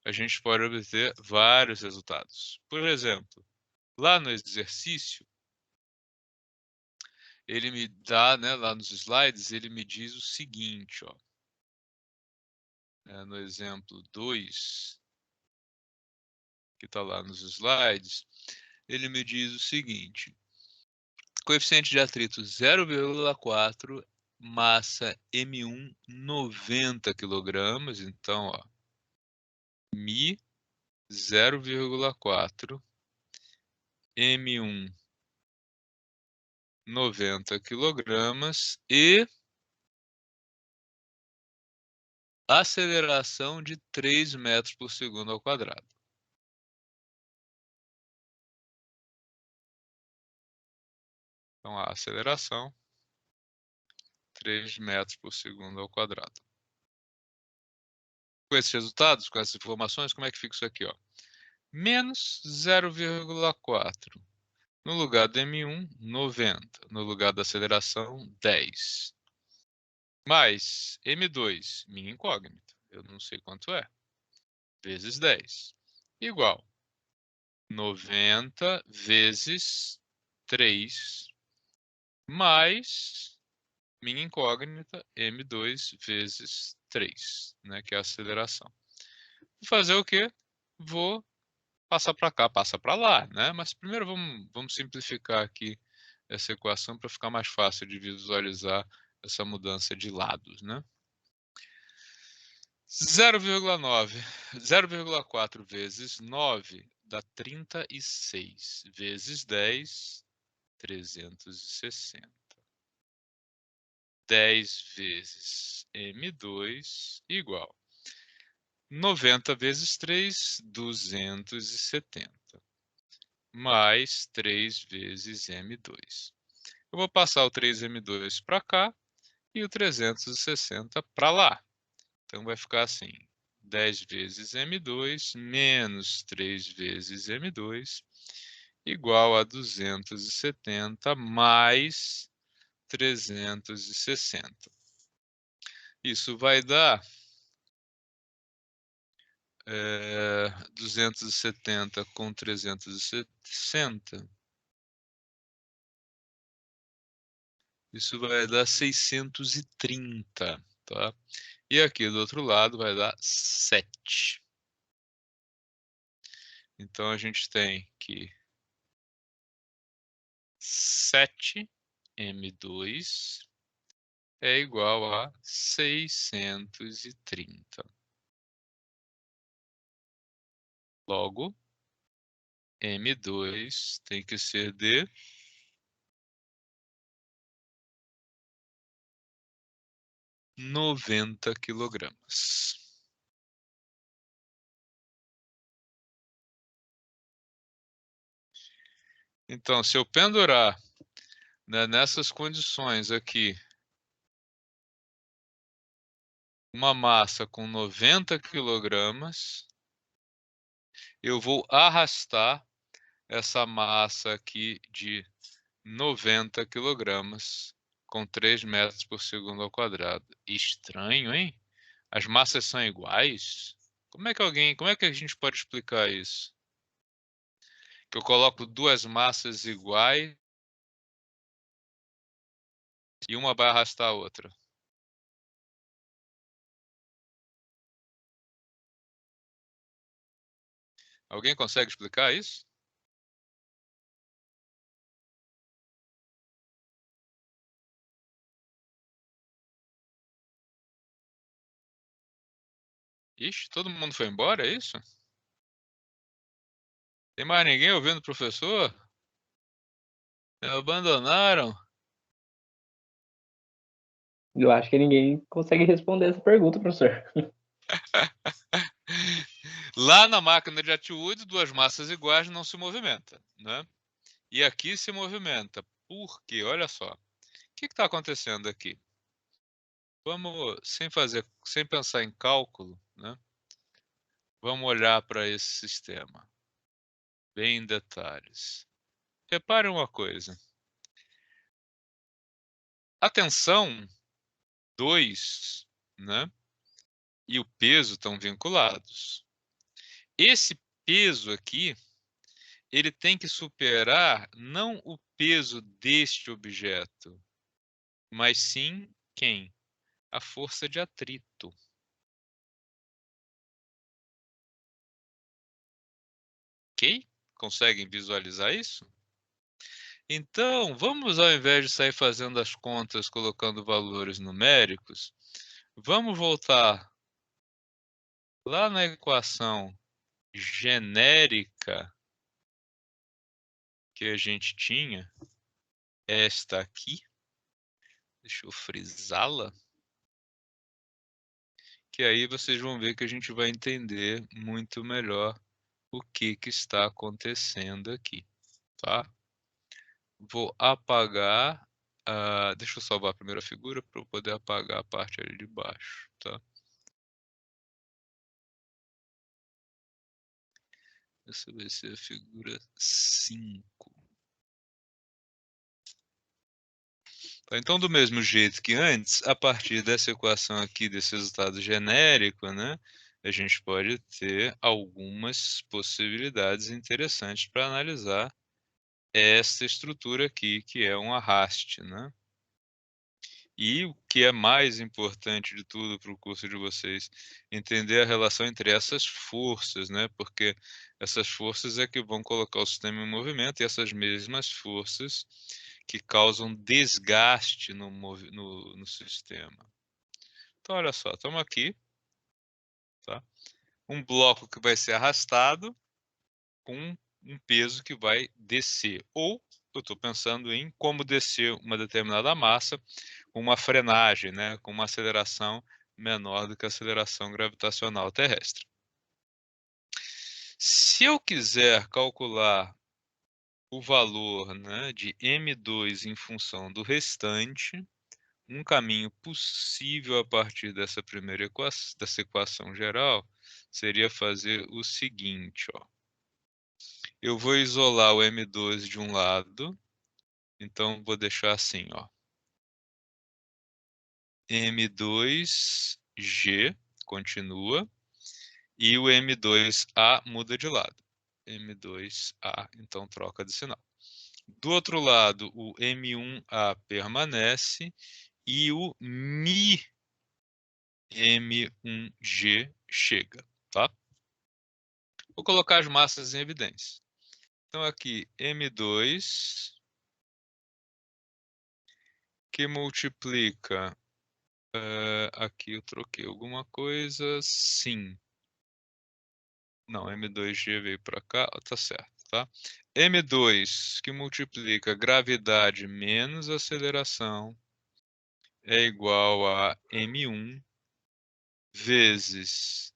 a gente pode obter vários resultados. Por exemplo, lá no exercício, ele me dá, né, lá nos slides, ele me diz o seguinte, ó. No exemplo 2, que está lá nos slides, ele me diz o seguinte: coeficiente de atrito 0,4, massa M1 90 kg, então, ó, Mi 0,4, M1 90 kg e aceleração de 3 metros por segundo ao quadrado. Então, a aceleração, 3 metros por segundo ao quadrado. Com esses resultados, com essas informações, como é que fica isso aqui, ó? Menos 0,4. No lugar do M1, 90. No lugar da aceleração, 10. Mais M2, minha incógnita. Eu não sei quanto é. Vezes 10. Igual 90 vezes 3 mais minha incógnita, M2 vezes 3, né, que é a aceleração. Vou fazer o quê? Vou passar para cá, passa para lá, né? Mas primeiro vamos simplificar aqui essa equação para ficar mais fácil de visualizar essa mudança de lados, né? 0,9, 0,4 vezes 9 dá 36, vezes 10, 360. 10 vezes M2 igual 90 vezes 3, 270. Mais 3 vezes M2. Eu vou passar o 3M2 para cá e o 360 para lá. Então vai ficar assim, 10 vezes M2 menos 3 vezes M2 igual a 270 mais 360. Isso vai dar 270 com 360. Isso vai dar 630, tá? E aqui do outro lado vai dar 7. Então a gente tem que 7M2 é igual a 630. Logo, M2 tem que ser de 90 quilogramas. Então, se eu pendurar, né, nessas condições aqui, uma massa com 90 quilogramas, eu vou arrastar essa massa aqui de 90 quilogramas com 3 metros por segundo ao quadrado. Estranho, hein? As massas são iguais? Como é que a gente pode explicar isso? Que eu coloco duas massas iguais e uma vai arrastar a outra. Alguém consegue explicar isso? Ixi, todo mundo foi embora, é isso? Tem mais ninguém ouvindo o professor? Me abandonaram? Eu acho que ninguém consegue responder essa pergunta, professor. Lá na máquina de Atwood, duas massas iguais não se movimentam, né? E aqui se movimenta. Por quê? Olha só. O que está acontecendo aqui? Vamos, sem pensar em cálculo, né? Vamos olhar para esse sistema. bem em detalhes. Repare uma coisa. A tensão 2, né, e o peso estão vinculados. Esse peso aqui, ele tem que superar não o peso deste objeto, mas sim quem? A força de atrito. Ok? Conseguem visualizar isso? Então, vamos, ao invés de sair fazendo as contas, colocando valores numéricos, vamos voltar lá na equação genérica que a gente tinha, esta aqui. Deixa eu frisá-la. Que aí vocês vão ver que a gente vai entender muito melhor o que está acontecendo aqui, tá? Vou apagar, deixa eu salvar a primeira figura para eu poder apagar a parte ali de baixo, tá? Essa vai ser a figura 5. Tá, então, do mesmo jeito que antes, a partir dessa equação aqui, desse resultado genérico, né, a gente pode ter algumas possibilidades interessantes para analisar essa estrutura aqui, que é um arraste, né? E o que é mais importante de tudo para o curso de vocês, entender a relação entre essas forças, né? Porque essas forças é que vão colocar o sistema em movimento e essas mesmas forças que causam desgaste no sistema. Então, olha só, estamos aqui, tá? Um bloco que vai ser arrastado com um peso que vai descer. Ou eu estou pensando em como descer uma determinada massa com uma frenagem, né, com uma aceleração menor do que a aceleração gravitacional terrestre. Se eu quiser calcular o valor, né, de M2 em função do restante, um caminho possível a partir dessa primeira equação, dessa equação geral, seria fazer o seguinte, ó. Eu vou isolar o M2 de um lado, então vou deixar assim, ó. M2G continua e o M2A muda de lado. M2A, então troca de sinal. Do outro lado, o M1A permanece e o Mi M1G chega, tá? Vou colocar as massas em evidência. Então aqui, M2 que multiplica, aqui eu troquei alguma coisa, sim. Não, M2G veio para cá, tá certo, tá? M2 que multiplica gravidade menos aceleração é igual a M1 vezes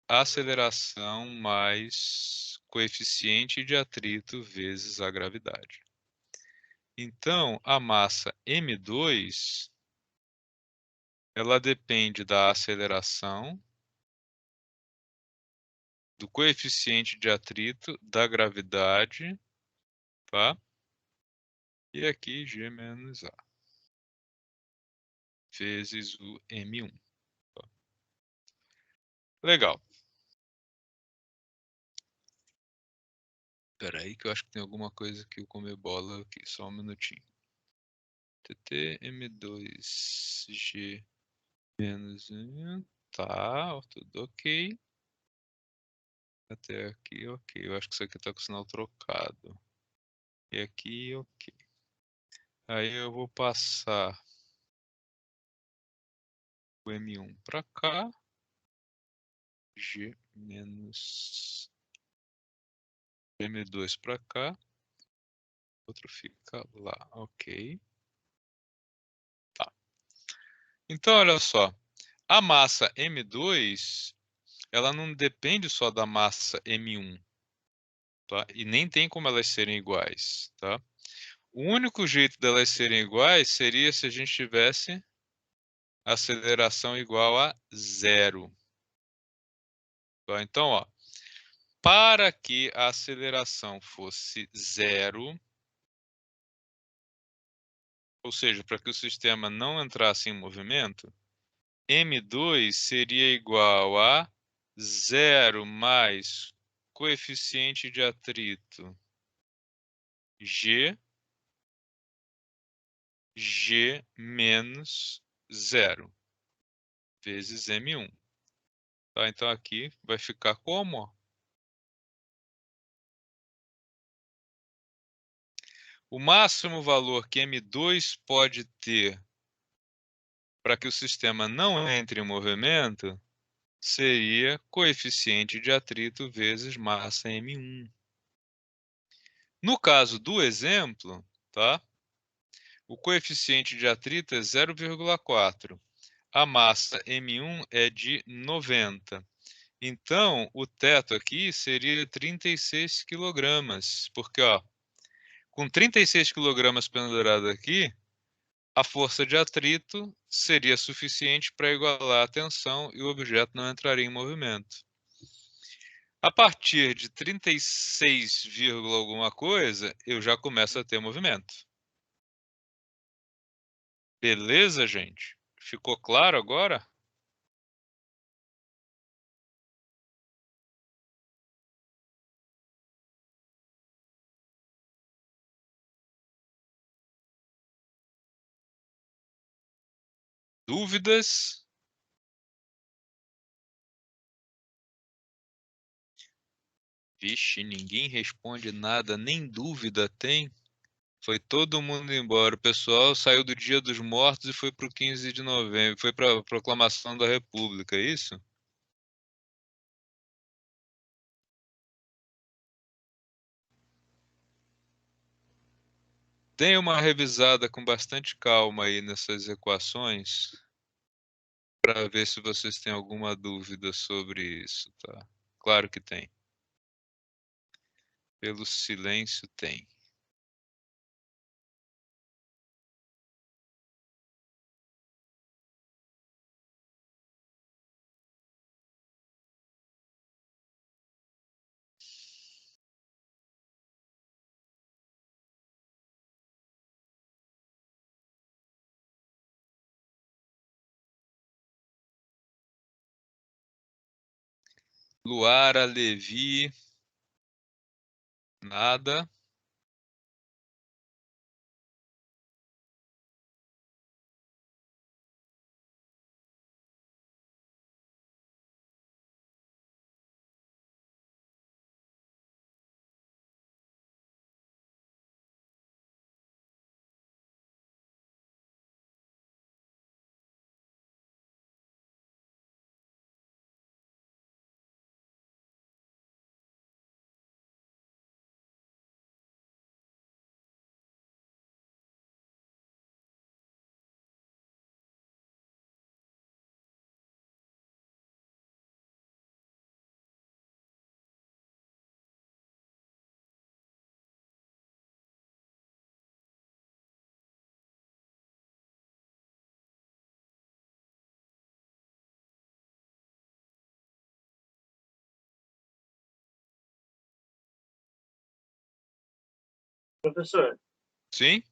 aceleração mais coeficiente de atrito vezes a gravidade. Então, a massa M2 ela depende da aceleração, do coeficiente de atrito, da gravidade, tá? E aqui G menos A vezes o M1. Tá? Legal. Espera aí que eu acho que tem alguma coisa que eu comer bola aqui, só um minutinho. TT M2G menos 1, tá, tudo ok. Até aqui, ok. Eu acho que isso aqui tá com o sinal trocado. E aqui, ok. Aí eu vou passar o M1 para cá. G menos M2 para cá. Outro fica lá, ok. Tá. Então, olha só. A massa M2, ela não depende só da massa M1. Tá? E nem tem como elas serem iguais, tá? O único jeito delas serem iguais seria se a gente tivesse aceleração igual a 0. Tá? Então, ó, para que a aceleração fosse 0, ou seja, para que o sistema não entrasse em movimento, M2 seria igual a 0 mais coeficiente de atrito G menos 0 vezes M1. Tá? Então aqui vai ficar como? O máximo valor que M2 pode ter para que o sistema não entre em movimento seria coeficiente de atrito vezes massa M1. No caso do exemplo, tá? O coeficiente de atrito é 0,4. A massa M1 é de 90. Então, o teto aqui seria 36 kg, porque ó, com 36 kg pendurado aqui, a força de atrito seria suficiente para igualar a tensão e o objeto não entraria em movimento. A partir de 36, alguma coisa, eu já começo a ter movimento. Beleza, gente? Ficou claro agora? Dúvidas? Vixe, ninguém responde nada, nem dúvida tem. Foi todo mundo embora. O pessoal saiu do Dia dos Mortos e foi para o 15 de novembro. Foi para a Proclamação da República, é isso? Dê uma revisada com bastante calma aí nessas equações para ver se vocês têm alguma dúvida sobre isso, tá? Claro que tem. Pelo silêncio tem. Luara, Levi, nada. Professor, Sim?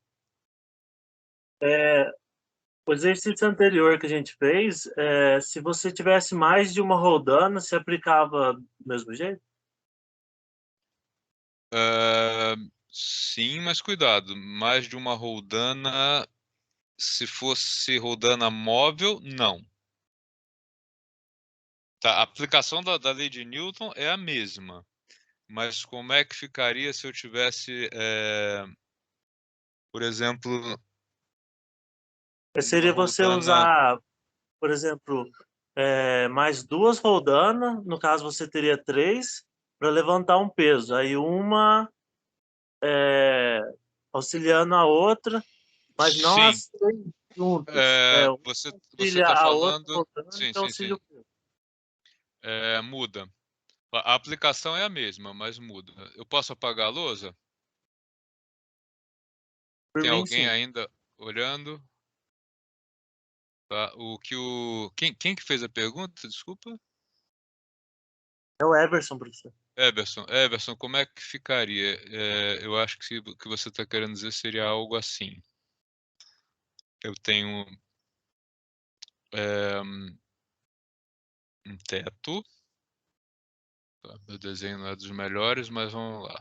o exercício anterior que a gente fez, se você tivesse mais de uma rodana, se aplicava do mesmo jeito? Sim, mas cuidado. Mais de uma roldana. Se fosse roldana móvel, não. Tá, a aplicação da lei de Newton é a mesma. Mas como é que ficaria se eu tivesse, por exemplo, uma Seria você roldana. usar, por exemplo, mais duas roldanas, no caso você teria três, para levantar um peso. Aí uma auxiliando a outra, mas não Sim, as três juntas. Uma você auxilia está a outra falando. rodando Sim, e sim, auxilia sim. o peso. Muda. A aplicação é a mesma, mas muda. Eu posso apagar a lousa? Por Tem mim, alguém sim. ainda olhando? Tá, quem que fez a pergunta? Desculpa. É o Everson, professor. Eberson, como é que ficaria? Eu acho que o que você está querendo dizer seria algo assim. Eu tenho um teto. Tá, meu desenho não é dos melhores, mas vamos lá.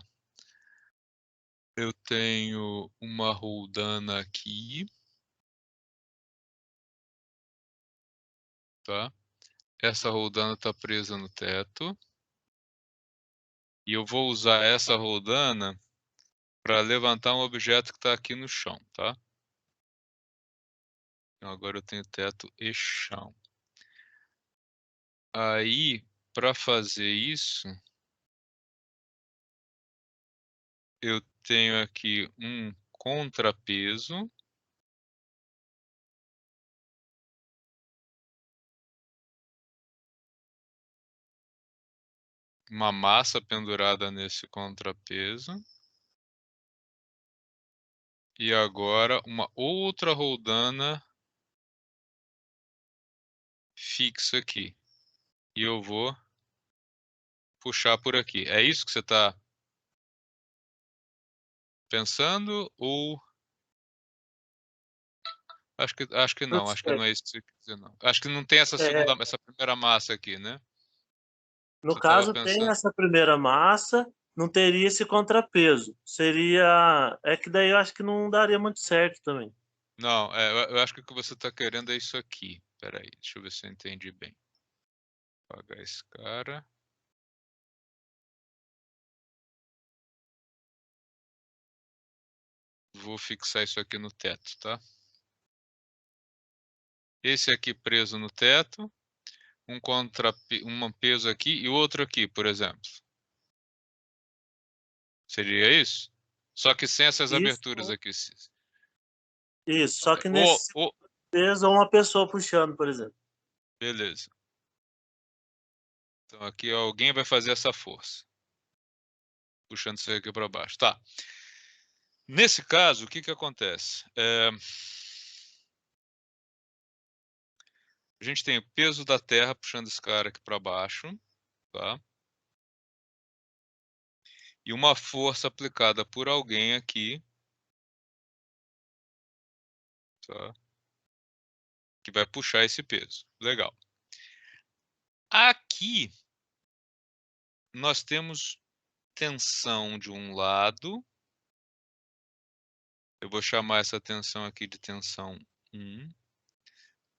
Eu tenho uma roldana aqui. Tá? Essa roldana está presa no teto. E eu vou usar essa roldana para levantar um objeto que está aqui no chão, tá? Então agora eu tenho teto e chão. Aí, para fazer isso, eu tenho aqui um contrapeso. Uma massa pendurada nesse contrapeso. E agora uma outra roldana fixa aqui. E eu vou puxar por aqui. É isso que você está pensando? Ou... Acho que não. Acho que não é isso que você quer dizer, não. Acho que não tem essa essa primeira massa aqui, né? No Você estava caso, tem pensando... essa primeira massa, não teria esse contrapeso. Seria. É que daí eu acho que não daria muito certo também. Não, eu acho que o que você está querendo é isso aqui. Espera aí, deixa eu ver se eu entendi bem. Vou apagar esse cara. Vou fixar isso aqui no teto, tá? Esse aqui preso no teto. Um peso aqui e outro aqui, por exemplo. Seria isso? Só que sem essas Isso, aberturas aqui. isso. Só que Ou, nesse ou, peso, uma pessoa puxando, por exemplo. beleza. Então aqui alguém vai fazer essa força. Puxando isso aqui para baixo. Tá. Nesse caso, o que que acontece? A gente tem o peso da Terra puxando esse cara aqui para baixo. Tá? E uma força aplicada por alguém aqui. Tá? Que vai puxar esse peso. Legal. Aqui nós temos tensão de um lado. Eu vou chamar essa tensão aqui de tensão 1.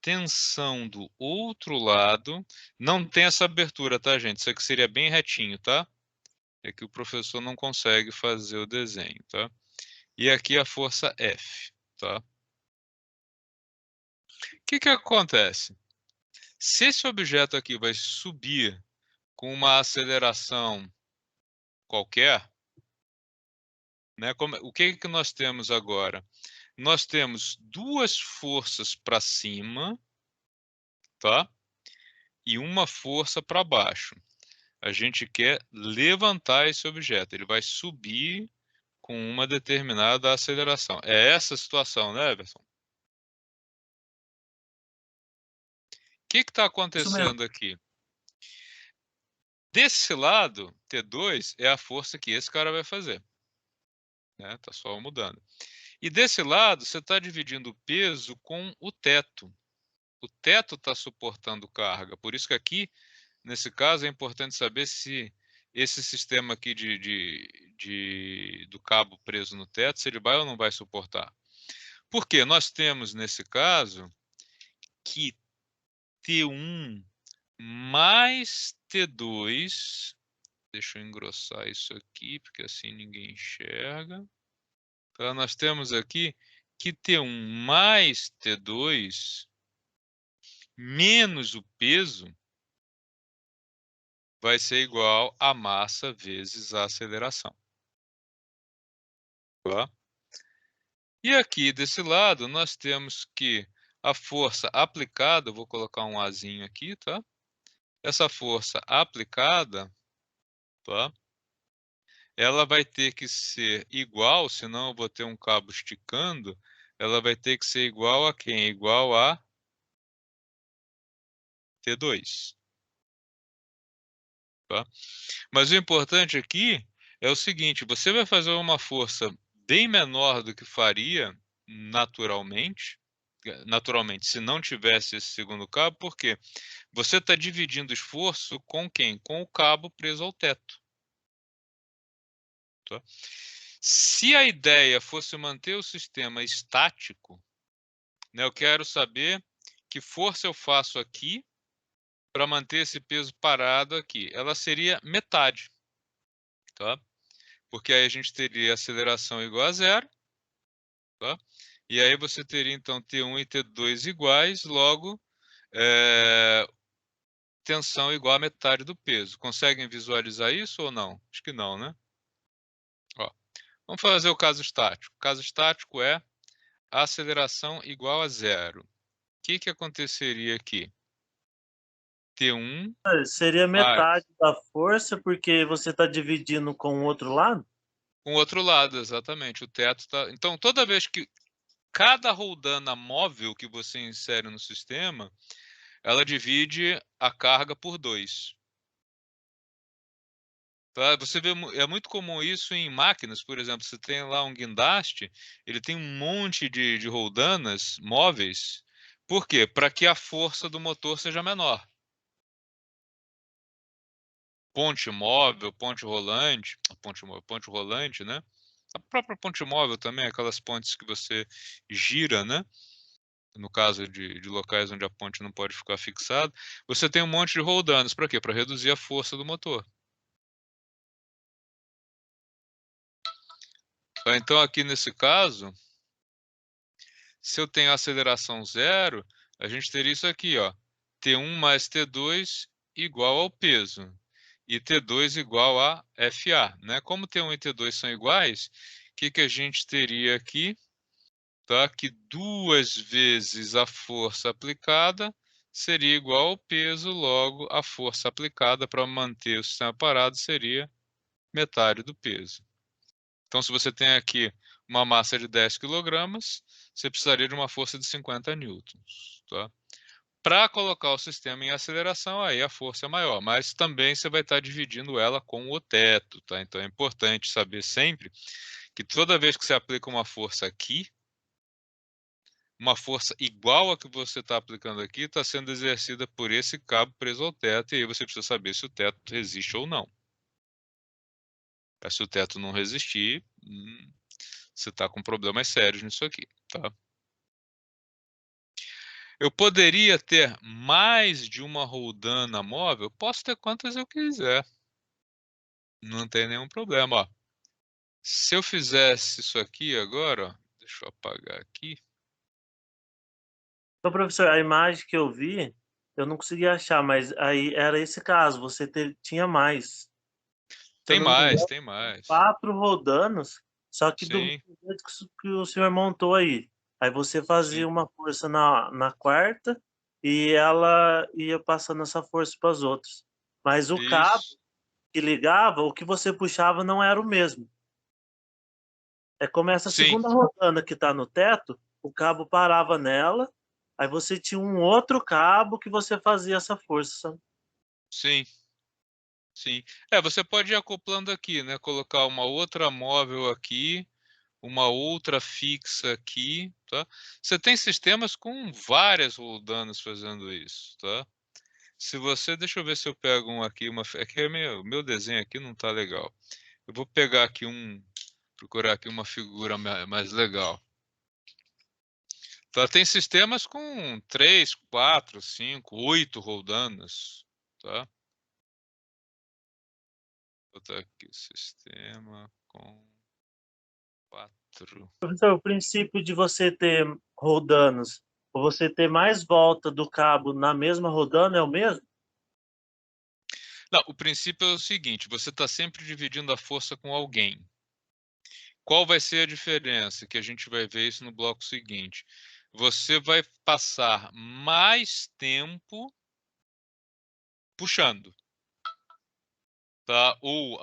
Tensão do outro lado. Não tem essa abertura, tá, gente? Isso aqui seria bem retinho, tá? É que o professor não consegue fazer o desenho, tá? E aqui a força F, tá? O que que acontece? Se esse objeto aqui vai subir com uma aceleração qualquer, né? O que que nós temos agora? Nós temos duas forças para cima, tá? E uma força para baixo. A gente quer levantar esse objeto. Ele vai subir com uma determinada aceleração. É essa a situação, né, Everson? O que está Isso mesmo. acontecendo aqui? Desse lado, T2 é a força que esse cara vai fazer. Né? Tá só mudando. E desse lado, você está dividindo o peso com o teto. O teto está suportando carga. Por isso que aqui, nesse caso, é importante saber se esse sistema aqui do cabo preso no teto, se ele vai ou não vai suportar. Porque nós temos, nesse caso, que T1 mais T2, deixa eu engrossar isso aqui, porque assim ninguém enxerga. Então, nós temos aqui que T1 mais T2 menos o peso vai ser igual a massa vezes a aceleração. Tá? E aqui desse lado nós temos que a força aplicada, vou colocar um Azinho aqui, tá? Essa força aplicada, tá? Ela vai ter que ser igual, senão eu vou ter um cabo esticando, ela vai ter que ser igual a quem? Igual a T2. Tá? Mas o importante aqui é o seguinte, você vai fazer uma força bem menor do que faria naturalmente, se não tivesse esse segundo cabo, porque você está dividindo o esforço com quem? Com o cabo preso ao teto. Tá? Se a ideia fosse manter o sistema estático, né, eu quero saber que força eu faço aqui para manter esse peso parado aqui. Ela seria metade. Tá? Porque aí a gente teria aceleração igual a zero. Tá? E aí você teria então T1 e T2 iguais, logo tensão igual a metade do peso. Conseguem visualizar isso ou não? Acho que não, né? Ó, vamos fazer o caso estático. O caso estático é a aceleração igual a zero. O que aconteceria aqui? T1 Seria mais metade da força, porque você está dividindo com o outro lado? com o outro lado, exatamente. O teto está. Então, toda vez que cada roldana móvel que você insere no sistema, ela divide a carga por 2. Tá? Você vê, é muito comum isso em máquinas, por exemplo, você tem lá um guindaste, ele tem um monte de roldanas móveis. Por quê? Para que a força do motor seja menor. Ponte móvel, ponte rolante, ponte rolante, né? A própria ponte móvel também, aquelas pontes que você gira, né? No caso de locais onde a ponte não pode ficar fixada, você tem um monte de roldanas. Para quê? Para reduzir a força do motor. Então, aqui nesse caso, se eu tenho aceleração zero, a gente teria isso aqui, ó. T1 mais T2 igual ao peso. E T2 igual a FA, né? Como T1 e T2 são iguais, o que a gente teria aqui? Tá? Que 2 vezes a força aplicada seria igual ao peso, logo a força aplicada para manter o sistema parado seria metade do peso. Então, se você tem aqui uma massa de 10 kg, você precisaria de uma força de 50 newtons. Tá? Para colocar o sistema em aceleração, aí a força é maior, mas também você vai estar dividindo ela com o teto. Tá? Então, é importante saber sempre que toda vez que você aplica uma força aqui, uma força igual a que você está aplicando aqui está sendo exercida por esse cabo preso ao teto, e aí você precisa saber se o teto resiste ou não. Se o teto não resistir, você está com problemas sérios nisso aqui, tá? Eu poderia ter mais de uma roldana móvel? Posso ter quantas eu quiser. Não tem nenhum problema, ó. Se eu fizesse isso aqui agora, ó, deixa eu apagar aqui. Então, professor, a imagem que eu vi, eu não consegui achar, mas aí era esse caso, você tinha mais. Se eu Tem não me mais, engano, tem mais. 4 rodanos, só que do Sim, jeito que o senhor montou aí. Aí você fazia sim. uma força na quarta e ela ia passando essa força para as outras. Mas o cabo Isso. que ligava, o que você puxava não era o mesmo. É como essa Sim, segunda rodana que está no teto, o cabo parava nela, aí você tinha um outro cabo que você fazia essa força. sim. Sim. Você pode ir acoplando aqui, né? Colocar uma outra móvel aqui, uma outra fixa aqui, tá? Você tem sistemas com várias roldanas fazendo isso, tá? Se você, deixa eu ver se eu pego um aqui, é que meu desenho aqui não tá legal. Eu vou pegar aqui procurar aqui uma figura mais legal. Tá? Tem sistemas com 3, 4, 5, 8 roldanas, tá? Vou botar aqui sistema com 4. Professor, o princípio de você ter rodanas, ou você ter mais volta do cabo na mesma rodana é o mesmo? Não, o princípio é o seguinte: você está sempre dividindo a força com alguém. Qual vai ser a diferença? Que a gente vai ver isso no bloco seguinte. Você vai passar mais tempo puxando, tá? Ou,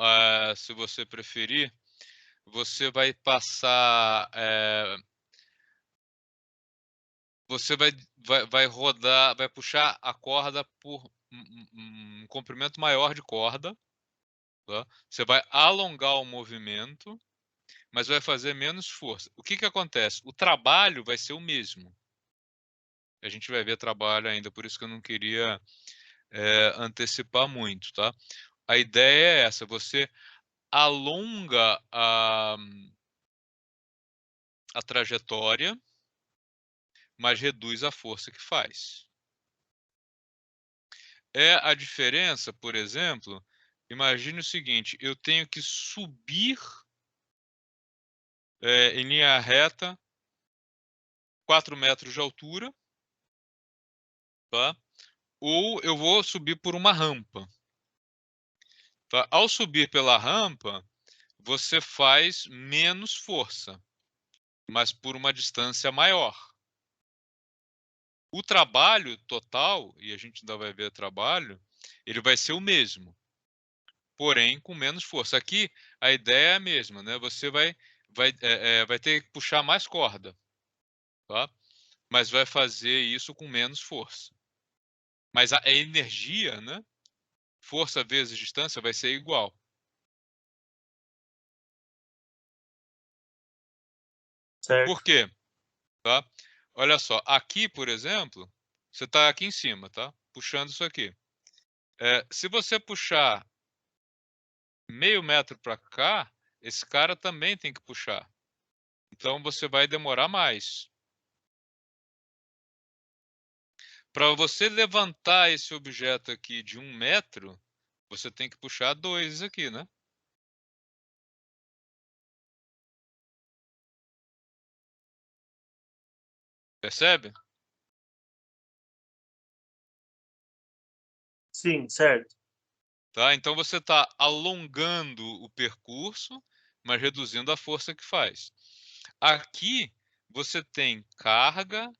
se você preferir, você vai passar, você vai rodar, vai puxar a corda por um comprimento maior de corda. Tá? Você vai alongar o movimento, mas vai fazer menos força. O que acontece? O trabalho vai ser o mesmo. A gente vai ver trabalho ainda, por isso que eu não queria antecipar muito. Tá? A ideia é essa, você alonga a trajetória, mas reduz a força que faz. É a diferença, por exemplo, imagine o seguinte, eu tenho que subir em linha reta 4 metros de altura, tá? Ou eu vou subir por uma rampa. Tá? Ao subir pela rampa, você faz menos força, mas por uma distância maior. O trabalho total, e a gente ainda vai ver trabalho, ele vai ser o mesmo, porém com menos força. Aqui a ideia é a mesma, né? Você vai ter que puxar mais corda, tá? Mas vai fazer isso com menos força. Mas a energia, né? Força vezes distância vai ser igual. Certo. Por quê? Tá? Olha só, aqui, por exemplo, você está aqui em cima, tá? Puxando isso aqui. Se você puxar meio metro para cá, esse cara também tem que puxar. Então você vai demorar mais. Para você levantar esse objeto aqui de 1 metro, você tem que puxar 2 aqui, né? Percebe? Sim, certo. Tá? Então você está alongando o percurso, mas reduzindo a força que faz. Aqui você tem carga,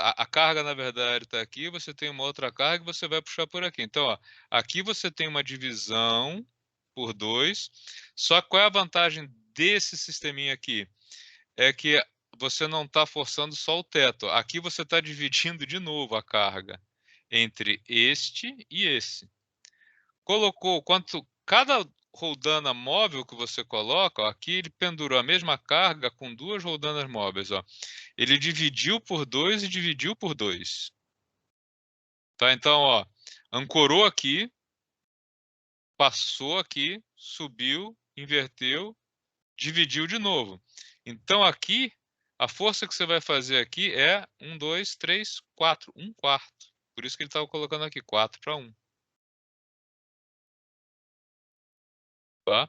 a carga na verdade está aqui, você tem uma outra carga que você vai puxar por aqui. Então, ó, aqui você tem uma divisão por 2. Só que qual é a vantagem desse sisteminha aqui? É que você não está forçando só o teto. Aqui você está dividindo de novo a carga entre este e esse. Colocou cada roldana móvel que você coloca, ó, aqui ele pendurou a mesma carga com 2 roldanas móveis. Ó. Ele dividiu por 2 e dividiu por 2. Tá? Então, ó, ancorou aqui, passou aqui, subiu, inverteu, dividiu de novo. Então, aqui, a força que você vai fazer aqui é 1, 2, 3, 4, 1/4. Por isso que ele estava colocando aqui 4/1. Tá?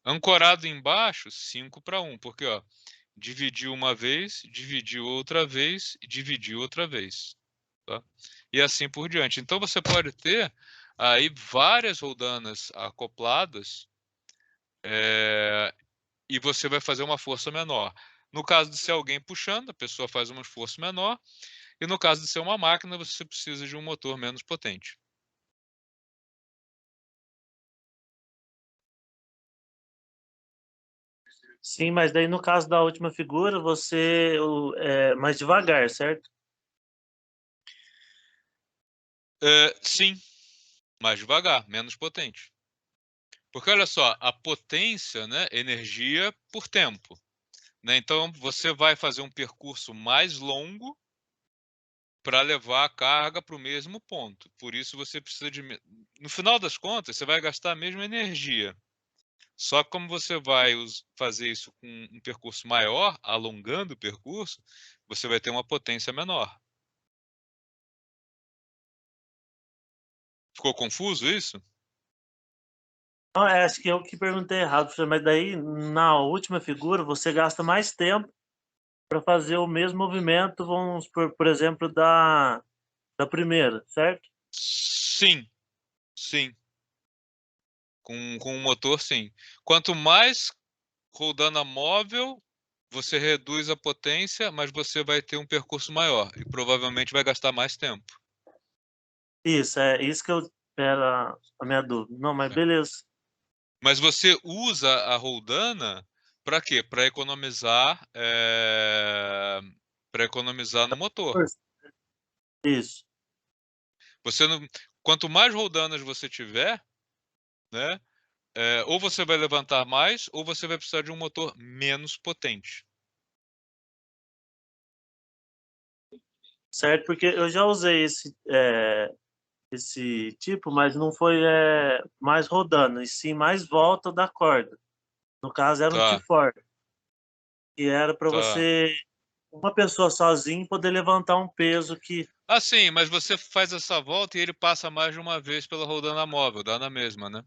Ancorado embaixo, 5/1, porque ó, dividiu uma vez, dividiu outra vez e dividiu outra vez. Tá? E assim por diante. Então você pode ter aí várias roldanas acopladas e você vai fazer uma força menor. No caso de ser alguém puxando, a pessoa faz um esforço menor. E no caso de ser uma máquina, você precisa de um motor menos potente. Sim, mas daí no caso da última figura, você é mais devagar, certo? Sim, mais devagar, menos potente. Porque olha só, a potência, né, energia por tempo. Né? Então você vai fazer um percurso mais longo para levar a carga para o mesmo ponto. Por isso você precisa de... No final das contas, você vai gastar a mesma energia. Só que como você vai fazer isso com um percurso maior, alongando o percurso, você vai ter uma potência menor. Ficou confuso isso? Não, acho que eu que perguntei errado, professor, mas daí na última figura você gasta mais tempo para fazer o mesmo movimento, vamos por exemplo, da primeira, certo? Sim, sim. Com o motor, sim. Quanto mais rodando móvel, você reduz a potência, mas você vai ter um percurso maior e provavelmente vai gastar mais tempo. Isso, é isso que eu era a minha dúvida. Não, mas beleza. Mas você usa a roldana para quê? Para economizar no motor. Isso. Você não, quanto mais roldanas você tiver, né, ou você vai levantar mais, ou você vai precisar de um motor menos potente. Certo? Porque eu já usei esse tipo, mas não foi mais rodando, e sim mais volta da corda. No caso, era um Tá, T-for, e era para tá. você, uma pessoa sozinha, poder levantar um peso que. Ah, sim, mas você faz essa volta e ele passa mais de uma vez pela rodana móvel, dá na mesma, né?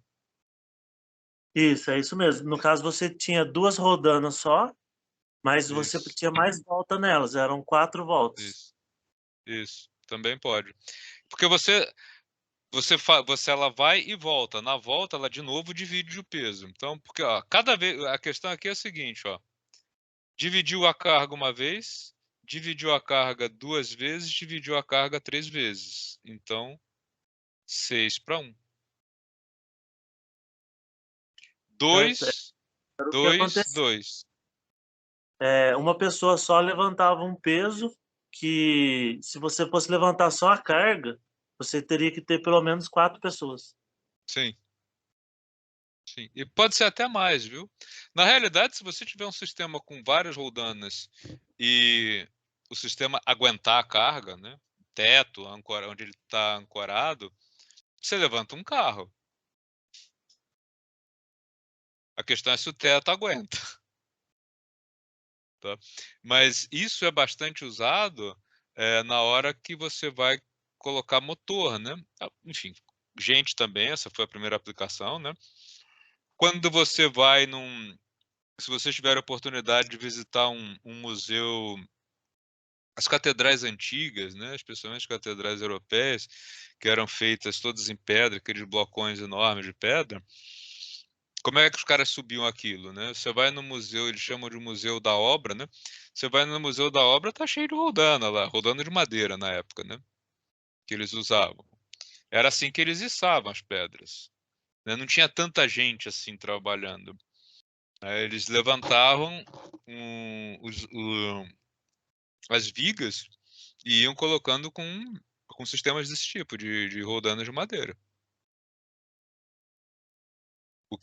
Isso, é isso mesmo. No caso, você tinha duas rodanas só, mas você Isso, tinha mais volta nelas, eram 4 voltas. isso, isso. Também pode. Porque ela vai e volta. Na volta, ela de novo divide o peso. Então, porque ó, cada vez a questão aqui é a seguinte, ó. Dividiu a carga uma vez, dividiu a carga 2 vezes, dividiu a carga 3 vezes. Então, 6:1. Certo? 2, Era o que 2, acontecia. 2. Uma pessoa só levantava um peso que, se você fosse levantar só a carga, você teria que ter pelo menos 4 pessoas. Sim, sim. E pode ser até mais, viu? Na realidade, se você tiver um sistema com várias roldanas e o sistema aguentar a carga, né? Teto, onde ele está ancorado, você levanta um carro. A questão é se o teto aguenta. Tá? Mas isso é bastante usado na hora que você vai colocar motor, né? Enfim, gente também, essa foi a primeira aplicação, né? Quando você vai se você tiver a oportunidade de visitar um museu, as catedrais antigas, né? Especialmente as catedrais europeias, que eram feitas todas em pedra, aqueles blocões enormes de pedra. Como é que os caras subiam aquilo, né? Você vai no museu, eles chamam de Museu da Obra, né? Você vai no Museu da Obra, tá cheio de roldana lá, roldana de madeira na época, né? Que eles usavam. Era assim que eles içavam as pedras, né? Não tinha tanta gente assim trabalhando. Eles levantavam as vigas e iam colocando com sistemas desse tipo, de roldanas de madeira. O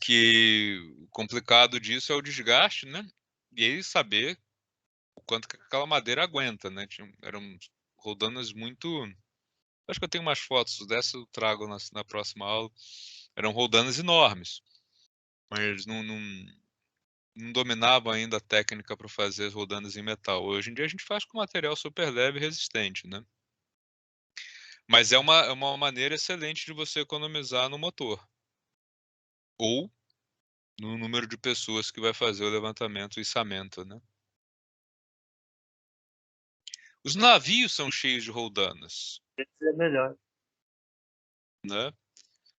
complicado disso é o desgaste, né? E aí saber o quanto que aquela madeira aguenta, né? Eram roldanas muito. Acho que eu tenho umas fotos dessa, eu trago na próxima aula. Eram roldanas enormes, mas não dominavam ainda a técnica para fazer as roldanas em metal. Hoje em dia a gente faz com material super leve e resistente, né? Mas é uma maneira excelente de você economizar no motor ou no número de pessoas que vai fazer o levantamento e içamento, né? Os navios são cheios de roldanas, Esse é melhor. né?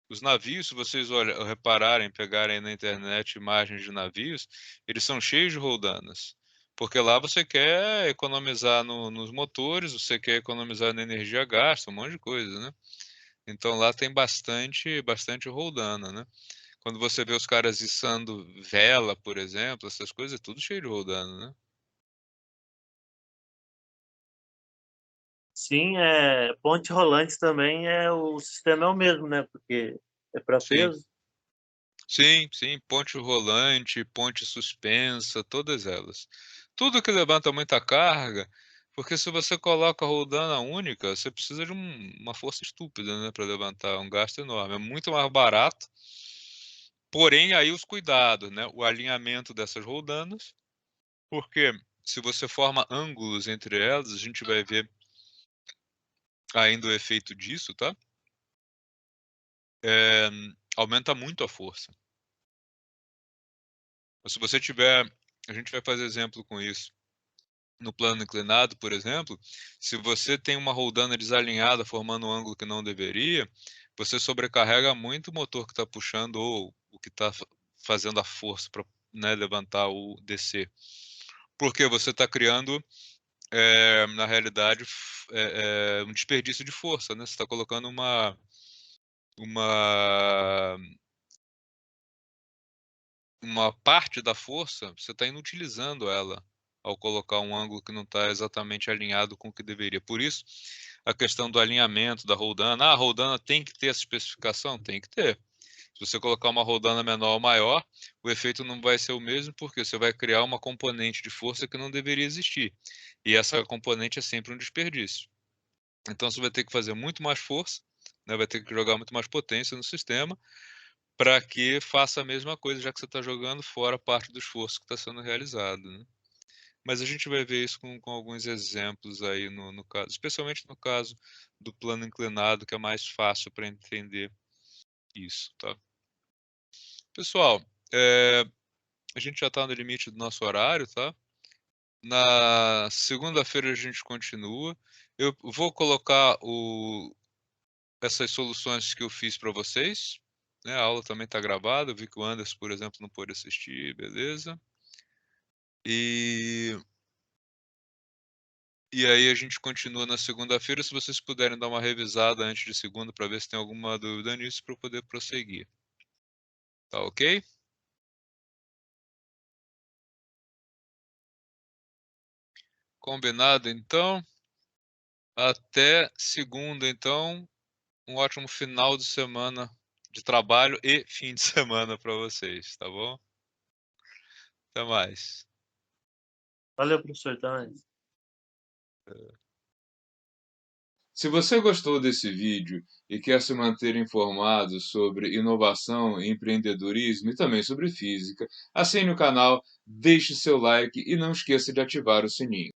Os navios, se vocês repararem, pegarem na internet imagens de navios, eles são cheios de roldanas. Porque lá você quer economizar nos motores, você quer economizar na energia gasta, um monte de coisa, né? Então lá tem bastante roldana, né? Quando você vê os caras içando vela, por exemplo, essas coisas, é tudo cheio de roldana, né? Sim, ponte rolante também o sistema é o mesmo, né? Porque é para Sim. peso. Sim, sim, ponte rolante, ponte suspensa, todas elas. Tudo que levanta muita carga, porque se você coloca rodana única, você precisa de uma força estúpida, né, para levantar, um gasto enorme. É muito mais barato, porém aí os cuidados, né, o alinhamento dessas rodanas, porque se você forma ângulos entre elas, a gente vai ver ainda o efeito disso, tá? É, aumenta muito a força. Se você tiver, a gente vai fazer exemplo com isso. No plano inclinado, por exemplo, se você tem uma roldana desalinhada formando um ângulo que não deveria, você sobrecarrega muito o motor que está puxando ou o que está fazendo a força para, né, levantar ou descer. Porque você está criando, na realidade, um desperdício de força, né? Você está colocando uma, uma parte da força, você está inutilizando ela ao colocar um ângulo que não está exatamente alinhado com o que deveria. Por isso, a questão do alinhamento da roldana. A roldana tem que ter essa especificação? Tem que ter. Se você colocar uma roldana menor ou maior, o efeito não vai ser o mesmo, porque você vai criar uma componente de força que não deveria existir. E essa componente é sempre um desperdício. Então você vai ter que fazer muito mais força, né? Vai ter que jogar muito mais potência no sistema para que faça a mesma coisa, já que você está jogando fora parte do esforço que está sendo realizado, né? Mas a gente vai ver isso com alguns exemplos aí no caso, especialmente no caso do plano inclinado, que é mais fácil para entender isso, tá? Pessoal, a gente já está no limite do nosso horário, tá? Na segunda-feira a gente continua. Eu vou colocar essas soluções que eu fiz para vocês, né? A aula também está gravada. Eu vi que o Anderson, por exemplo, não pôde assistir, beleza? E aí a gente continua na segunda-feira. Se vocês puderem dar uma revisada antes de segunda para ver se tem alguma dúvida nisso para eu poder prosseguir. Tá ok? Combinado, então. Até segunda, então. Um ótimo final de semana de trabalho e fim de semana para vocês, tá bom? Até mais. Valeu, professor. Também. Se você gostou desse vídeo e quer se manter informado sobre inovação, empreendedorismo e também sobre física, assine o canal, deixe seu like e não esqueça de ativar o sininho.